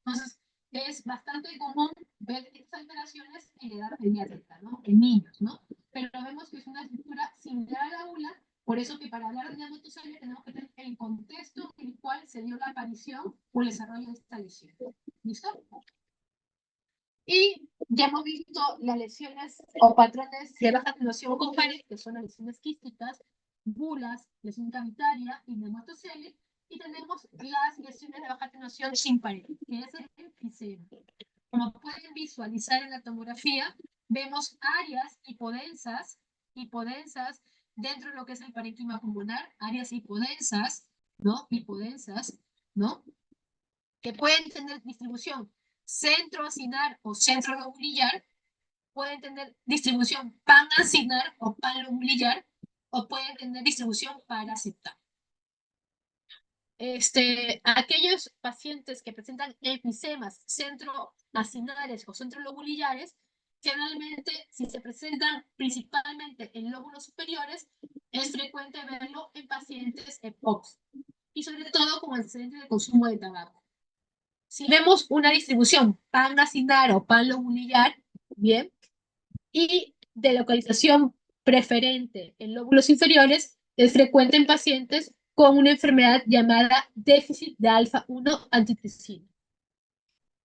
A: Entonces, es bastante común ver estas alteraciones en edad pediátrica, ¿no? En niños, ¿no? Pero vemos que es una estructura similar a la ULA, por eso que para hablar de neumatoceles tenemos que tener el contexto en el cual se dio la aparición o el desarrollo de esta lesión. ¿Listo? Y ya hemos visto las lesiones o patrones de baja atenuación con pared, que son las lesiones quísticas, bulas, lesión cavitaria y neumatoceles, y tenemos las lesiones de baja atenuación sin pared, que es el enfisema. Como pueden visualizar en la tomografía, vemos áreas hipodensas dentro de lo que es el parénquima pulmonar, áreas hipodensas, ¿no? Hipodensas, ¿no? Que pueden tener distribución centro acinar o centro lobulillar, pueden tener distribución pan-acinar o pan-lobulillar, o pueden tener distribución paraseptal. Aquellos pacientes que presentan enfisemas centroacinares o centrolobulillares, generalmente, si se presentan principalmente en lóbulos superiores, es frecuente verlo en pacientes EPOX, y sobre todo con antecedentes de consumo de tabaco. Si vemos una distribución pan-acinar o pan-lobulillar, bien, y de localización preferente en lóbulos inferiores, es frecuente en pacientes con una enfermedad llamada déficit de alfa-1 antitrisina.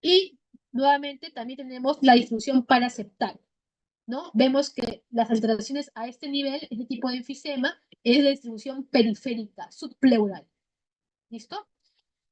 A: Y nuevamente también tenemos la distribución paraseptal, ¿no? Vemos que las alteraciones a este nivel, este tipo de enfisema, es de distribución periférica, subpleural. ¿Listo?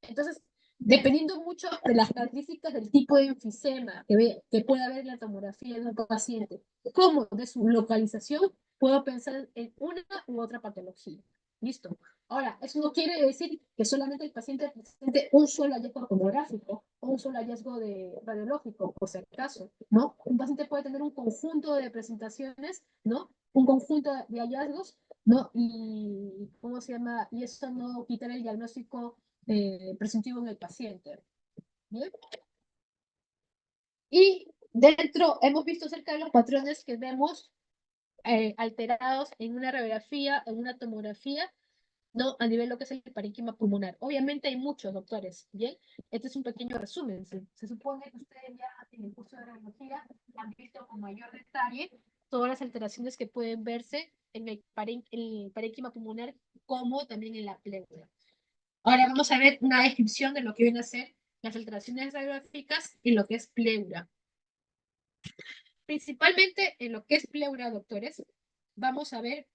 A: Entonces, dependiendo mucho de las características del tipo de enfisema que puede haber en la tomografía de un paciente, como de su localización, puedo pensar en una u otra patología. ¿Listo? Ahora, eso no quiere decir que solamente el paciente presente un solo hallazgo tomográfico o un solo hallazgo radiológico, por si acaso, ¿no? Un paciente puede tener un conjunto de presentaciones, ¿no? Un conjunto de hallazgos, ¿no? Y, ¿cómo se llama? Y eso no quitar el diagnóstico presuntivo en el paciente. ¿Bien? Y dentro, hemos visto cerca de los patrones que vemos alterados en una radiografía, en una tomografía, ¿no? A nivel de lo que es el parénquima pulmonar. Obviamente hay muchos, doctores, ¿bien? Este es un pequeño resumen. Se supone que ustedes ya en el curso de radiología han visto con mayor detalle todas las alteraciones que pueden verse en el parénquima pulmonar, como también en la pleura. Ahora vamos a ver una descripción de lo que vienen a ser las alteraciones radiográficas y lo que es pleura. Principalmente en lo que es pleura, doctores, vamos a ver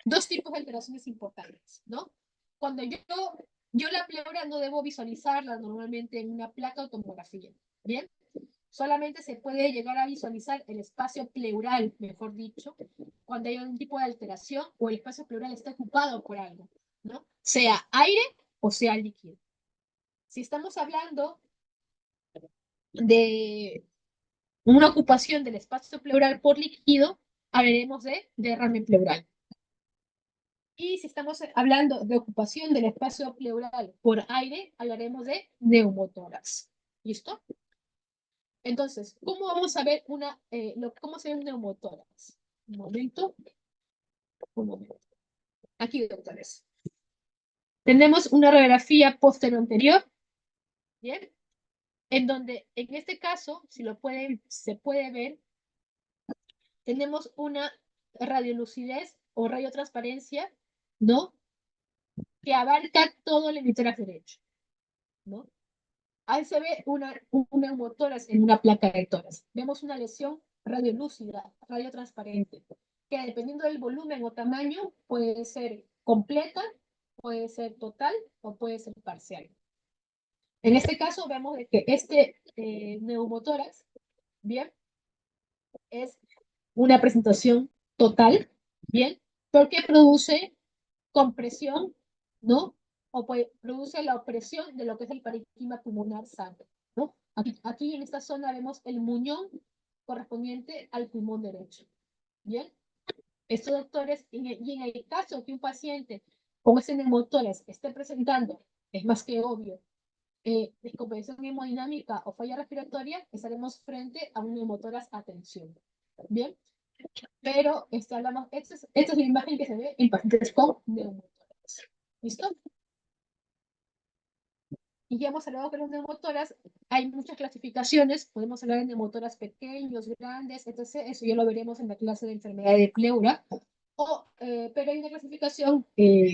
A: dos tipos de alteraciones importantes, ¿no? Cuando yo la pleura no debo visualizarla normalmente en una placa o tomografía, ¿bien? Solamente se puede llegar a visualizar el espacio pleural, mejor dicho, cuando hay un tipo de alteración o el espacio pleural está ocupado por algo, ¿no? Sea aire o sea líquido. Si estamos hablando de una ocupación del espacio pleural por líquido, hablaremos de derrame pleural. Y si estamos hablando de ocupación del espacio pleural por aire, hablaremos de neumotórax. ¿Listo? Entonces, ¿cómo vamos a ver cómo se ve un neumotórax? Un momento. Un momento. Aquí, doctores. Tenemos una radiografía posterior, ¿bien? En donde, en este caso, si se puede ver, tenemos una radiolucidez o radiotransparencia, ¿no? Que abarca todo el hemisferio derecho, ¿no? Ahí se ve un neumotórax en una placa de tórax. Vemos una lesión radiolúcida, radiotransparente, que dependiendo del volumen o tamaño puede ser completa, puede ser total o puede ser parcial. En este caso vemos de que este neumotórax, bien, es una presentación total, bien, porque produce compresión, ¿no? O produce la opresión de lo que es el parénquima pulmonar sano, ¿no? Aquí en esta zona vemos el muñón correspondiente al pulmón derecho, ¿bien? Estos doctores, y en el caso que un paciente con ese neumotórax esté presentando, es más que obvio, descompensación hemodinámica o falla respiratoria, estaremos frente a un neumotórax a tensión, ¿bien? Pero esta es la imagen que se ve en pacientes con neumotórax. ¿Listo? Y ya hemos hablado que los neumotórax, hay muchas clasificaciones, podemos hablar de neumotórax pequeños, grandes, etc. Eso ya lo veremos en la clase de enfermedad de pleura. Pero hay una clasificación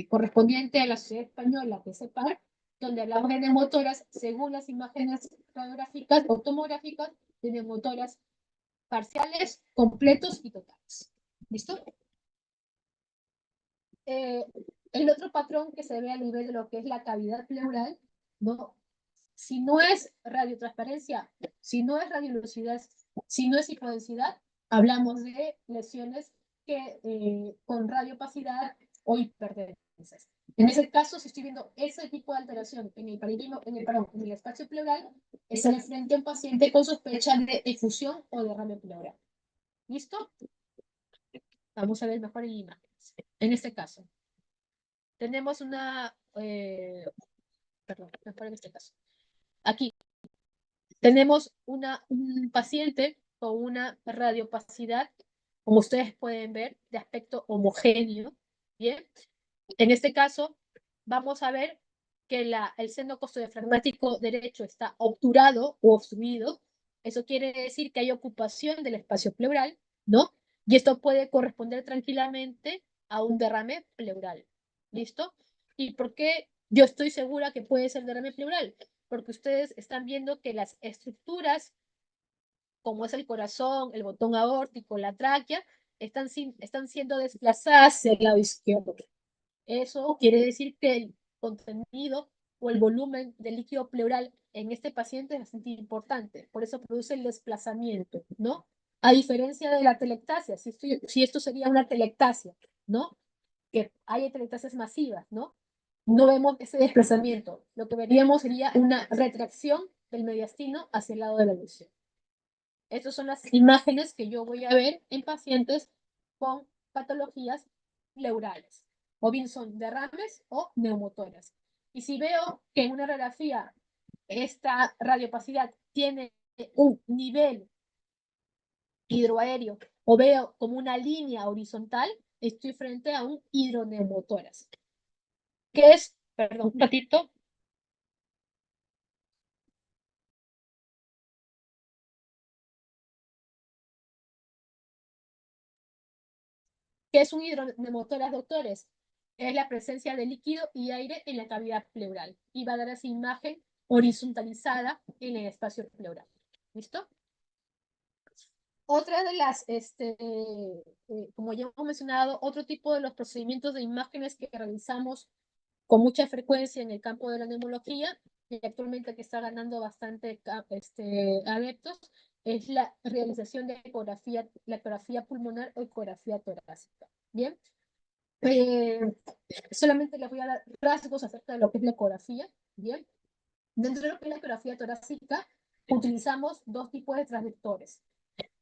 A: correspondiente a la Sociedad Española, que es CEPAR, donde hablamos de neumotórax según las imágenes radiográficas o tomográficas de neumotórax parciales, completos y totales. ¿Listo? El otro patrón que se ve a nivel de lo que es la cavidad pleural, ¿no? Si no es radiotransparencia, si no es radiolucidez, si no es hipodensidad, hablamos de lesiones que con radiopacidad o hiperdensas. En ese caso, si estoy viendo ese tipo de alteración en el parénquima, perdón, en el espacio pleural, estaré frente a un paciente con sospecha de efusión o derrame pleural. ¿Listo? Vamos a ver mejor en imágenes. En este caso, tenemos perdón, mejor en este caso. Aquí tenemos un paciente con una radiopacidad, como ustedes pueden ver, de aspecto homogéneo. Bien, en este caso, vamos a ver que el seno costodiafragmático derecho está obturado o obstruido. Eso quiere decir que hay ocupación del espacio pleural, ¿no? Y esto puede corresponder tranquilamente a un derrame pleural. ¿Listo? ¿Y por qué yo estoy segura que puede ser derrame pleural? Porque ustedes están viendo que las estructuras, como es el corazón, el botón aórtico, la tráquea, están siendo desplazadas hacia el lado izquierdo. Eso quiere decir que el contenido o el volumen de líquido pleural en este paciente es bastante importante, por eso produce el desplazamiento, ¿no? A diferencia de la telectasia, si esto sería una telectasia, ¿no? Que hay telectasias masivas, ¿no? No vemos ese desplazamiento. Lo que veríamos sería una retracción del mediastino hacia el lado de la lesión. Estas son las imágenes que yo voy a ver en pacientes con patologías pleurales, o bien son derrames o neumotoras. Y si veo que en una radiografía esta radiopacidad tiene un nivel hidroaéreo o veo como una línea horizontal, estoy frente a un hidroneumotoras. ¿Qué es? Perdón, un ratito. ¿Qué es un hidroneumotoras, doctores? Es la presencia de líquido y aire en la cavidad pleural y va a dar esa imagen horizontalizada en el espacio pleural. ¿Listo? Otra de las, como ya hemos mencionado, otro tipo de los procedimientos de imágenes que realizamos con mucha frecuencia en el campo de la neumología y actualmente que está ganando bastante adeptos, es la realización de la ecografía pulmonar o ecografía torácica. Bien, solamente les voy a dar rasgos acerca de lo que es la ecografía. Bien, dentro de lo que es la ecografía torácica, utilizamos dos tipos de transductores.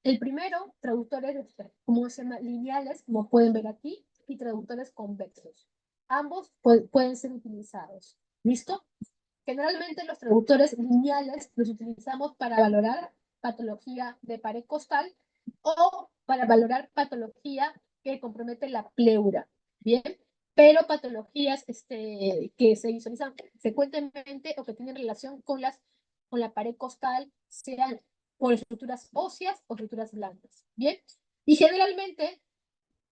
A: El primero, traductores, como se llama, lineales, como pueden ver aquí, y traductores convexos. Ambos pueden ser utilizados. ¿Listo? Generalmente los traductores lineales los utilizamos para valorar patología de pared costal o para valorar patología que compromete la pleura. Bien, pero patologías que se visualizan frecuentemente o que tienen relación con la pared costal, sean por estructuras óseas o estructuras blandas. Bien, y generalmente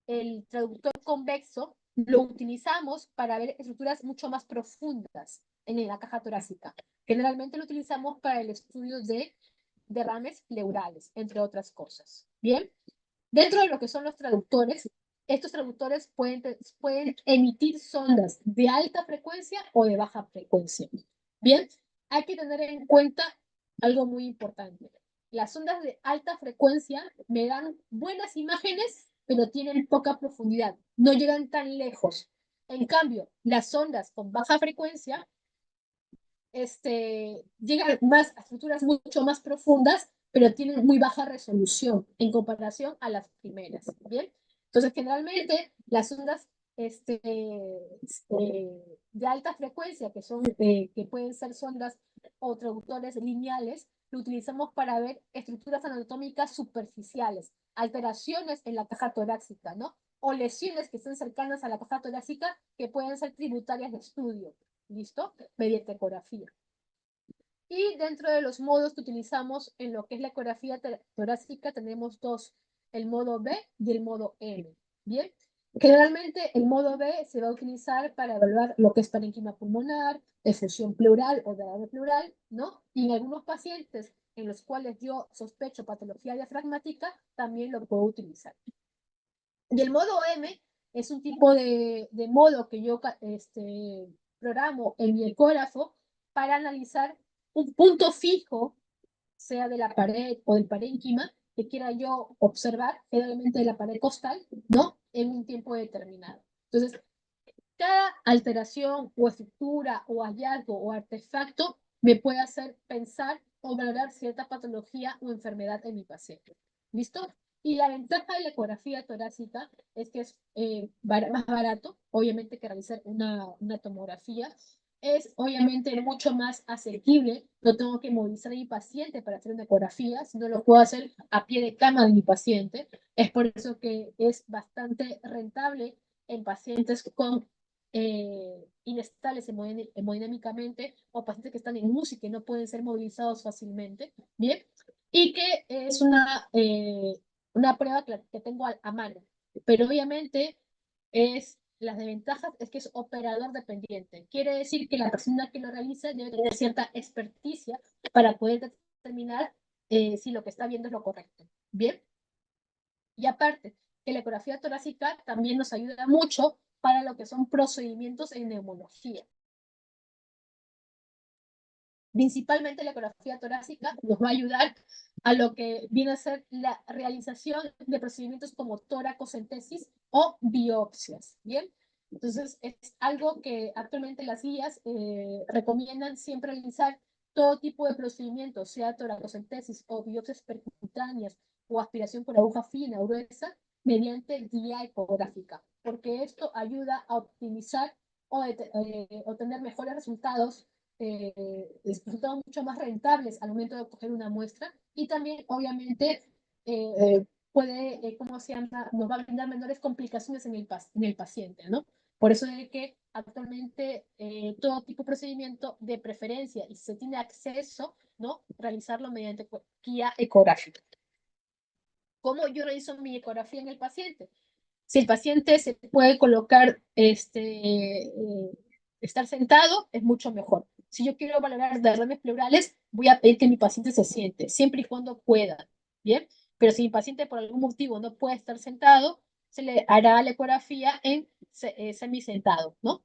A: el traductor convexo lo utilizamos para ver estructuras mucho más profundas en la caja torácica. Generalmente lo utilizamos para el estudio de derrames pleurales, entre otras cosas. Bien, dentro de lo que son los traductores, estos traductores pueden emitir sondas de alta frecuencia o de baja frecuencia. Bien, hay que tener en cuenta algo muy importante. Las ondas de alta frecuencia me dan buenas imágenes, pero tienen poca profundidad, no llegan tan lejos. En cambio, las ondas con baja frecuencia llegan más a estructuras mucho más profundas, pero tienen muy baja resolución en comparación a las primeras. Bien, entonces generalmente las ondas de alta frecuencia, que pueden ser sondas o traductores lineales, lo utilizamos para ver estructuras anatómicas superficiales, alteraciones en la caja torácica, ¿no? O lesiones que estén cercanas a la caja torácica que pueden ser tributarias de estudio. ¿Listo? Mediante ecografía. Y dentro de los modos que utilizamos en lo que es la ecografía torácica tenemos dos, el modo B y el modo M. Bien, generalmente el modo B se va a utilizar para evaluar lo que es parénquima pulmonar, efusión pleural o derrame pleural, ¿no? Y en algunos pacientes en los cuales yo sospecho patología diafragmática, también lo puedo utilizar. Y el modo M es un tipo de modo que yo programo en mi ecógrafo para analizar un punto fijo, sea de la pared o del parénquima, que quiera yo observar, generalmente de la pared costal, ¿no? En un tiempo determinado. Entonces,
C: Cada alteración o estructura o hallazgo o artefacto me puede hacer pensar o valorar cierta patología o enfermedad en mi paciente. ¿Listo? Y la ventaja de la ecografía torácica es que es más barato, obviamente, que realizar una tomografía. Es obviamente mucho más asequible. No tengo que movilizar a mi paciente para hacer una ecografía, sino lo puedo hacer a pie de cama de mi paciente. Es por eso que es bastante rentable en pacientes con inestables hemodinámicamente o pacientes que están en UCI que no pueden ser movilizados fácilmente. Bien, y que es una prueba que tengo a mano. Pero obviamente las desventajas es que es operador dependiente. Quiere decir que la persona que lo realiza debe tener cierta experticia para poder determinar si lo que está viendo es lo correcto. Bien. Y aparte, que la ecografía torácica también nos ayuda mucho para lo que son procedimientos en neumología. Principalmente la ecografía torácica nos va a ayudar a lo que viene a ser la realización de procedimientos como toracocentesis o biopsias, ¿bien? Entonces, es algo que actualmente las guías recomiendan siempre realizar todo tipo de procedimientos, sea toracocentesis o biopsias percutáneas o aspiración por aguja fina o gruesa, mediante guía ecográfica, porque esto ayuda a optimizar o tener mejores resultados resultados mucho más rentables al momento de coger una muestra y también, obviamente, ¿cómo se llama? Nos va a brindar menores complicaciones en el paciente, ¿no? Por eso es que actualmente todo tipo de procedimiento de preferencia y si se tiene acceso, ¿no? Realizarlo mediante guía ecográfica. ¿Cómo yo realizo mi ecografía en el paciente? Si el paciente se puede colocar, estar sentado, es mucho mejor. Si yo quiero valorar derrames pleurales, voy a pedir que mi paciente se siente, siempre y cuando pueda, ¿bien? Pero si mi paciente por algún motivo no puede estar sentado, se le hará la ecografía en semisentado, ¿no?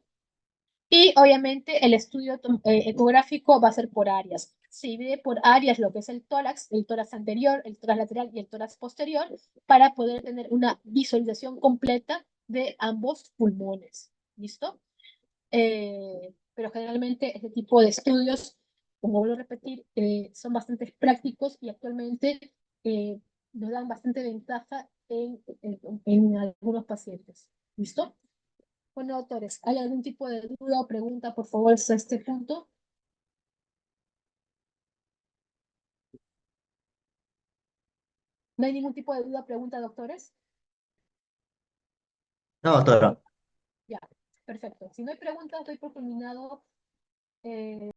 C: Y obviamente el estudio ecográfico va a ser por áreas. Se divide por áreas lo que es el tórax anterior, el tórax lateral y el tórax posterior, para poder tener una visualización completa de ambos pulmones. ¿Listo? Pero generalmente este tipo de estudios, como vuelvo a repetir, son bastante prácticos y actualmente nos dan bastante ventaja en algunos pacientes. ¿Listo? Bueno, doctores, ¿hay algún tipo de duda o pregunta, por favor, hasta este punto? ¿No hay ningún tipo de duda o pregunta, doctores?
D: No, doctora.
C: Ya, perfecto. Si no hay preguntas, doy por culminado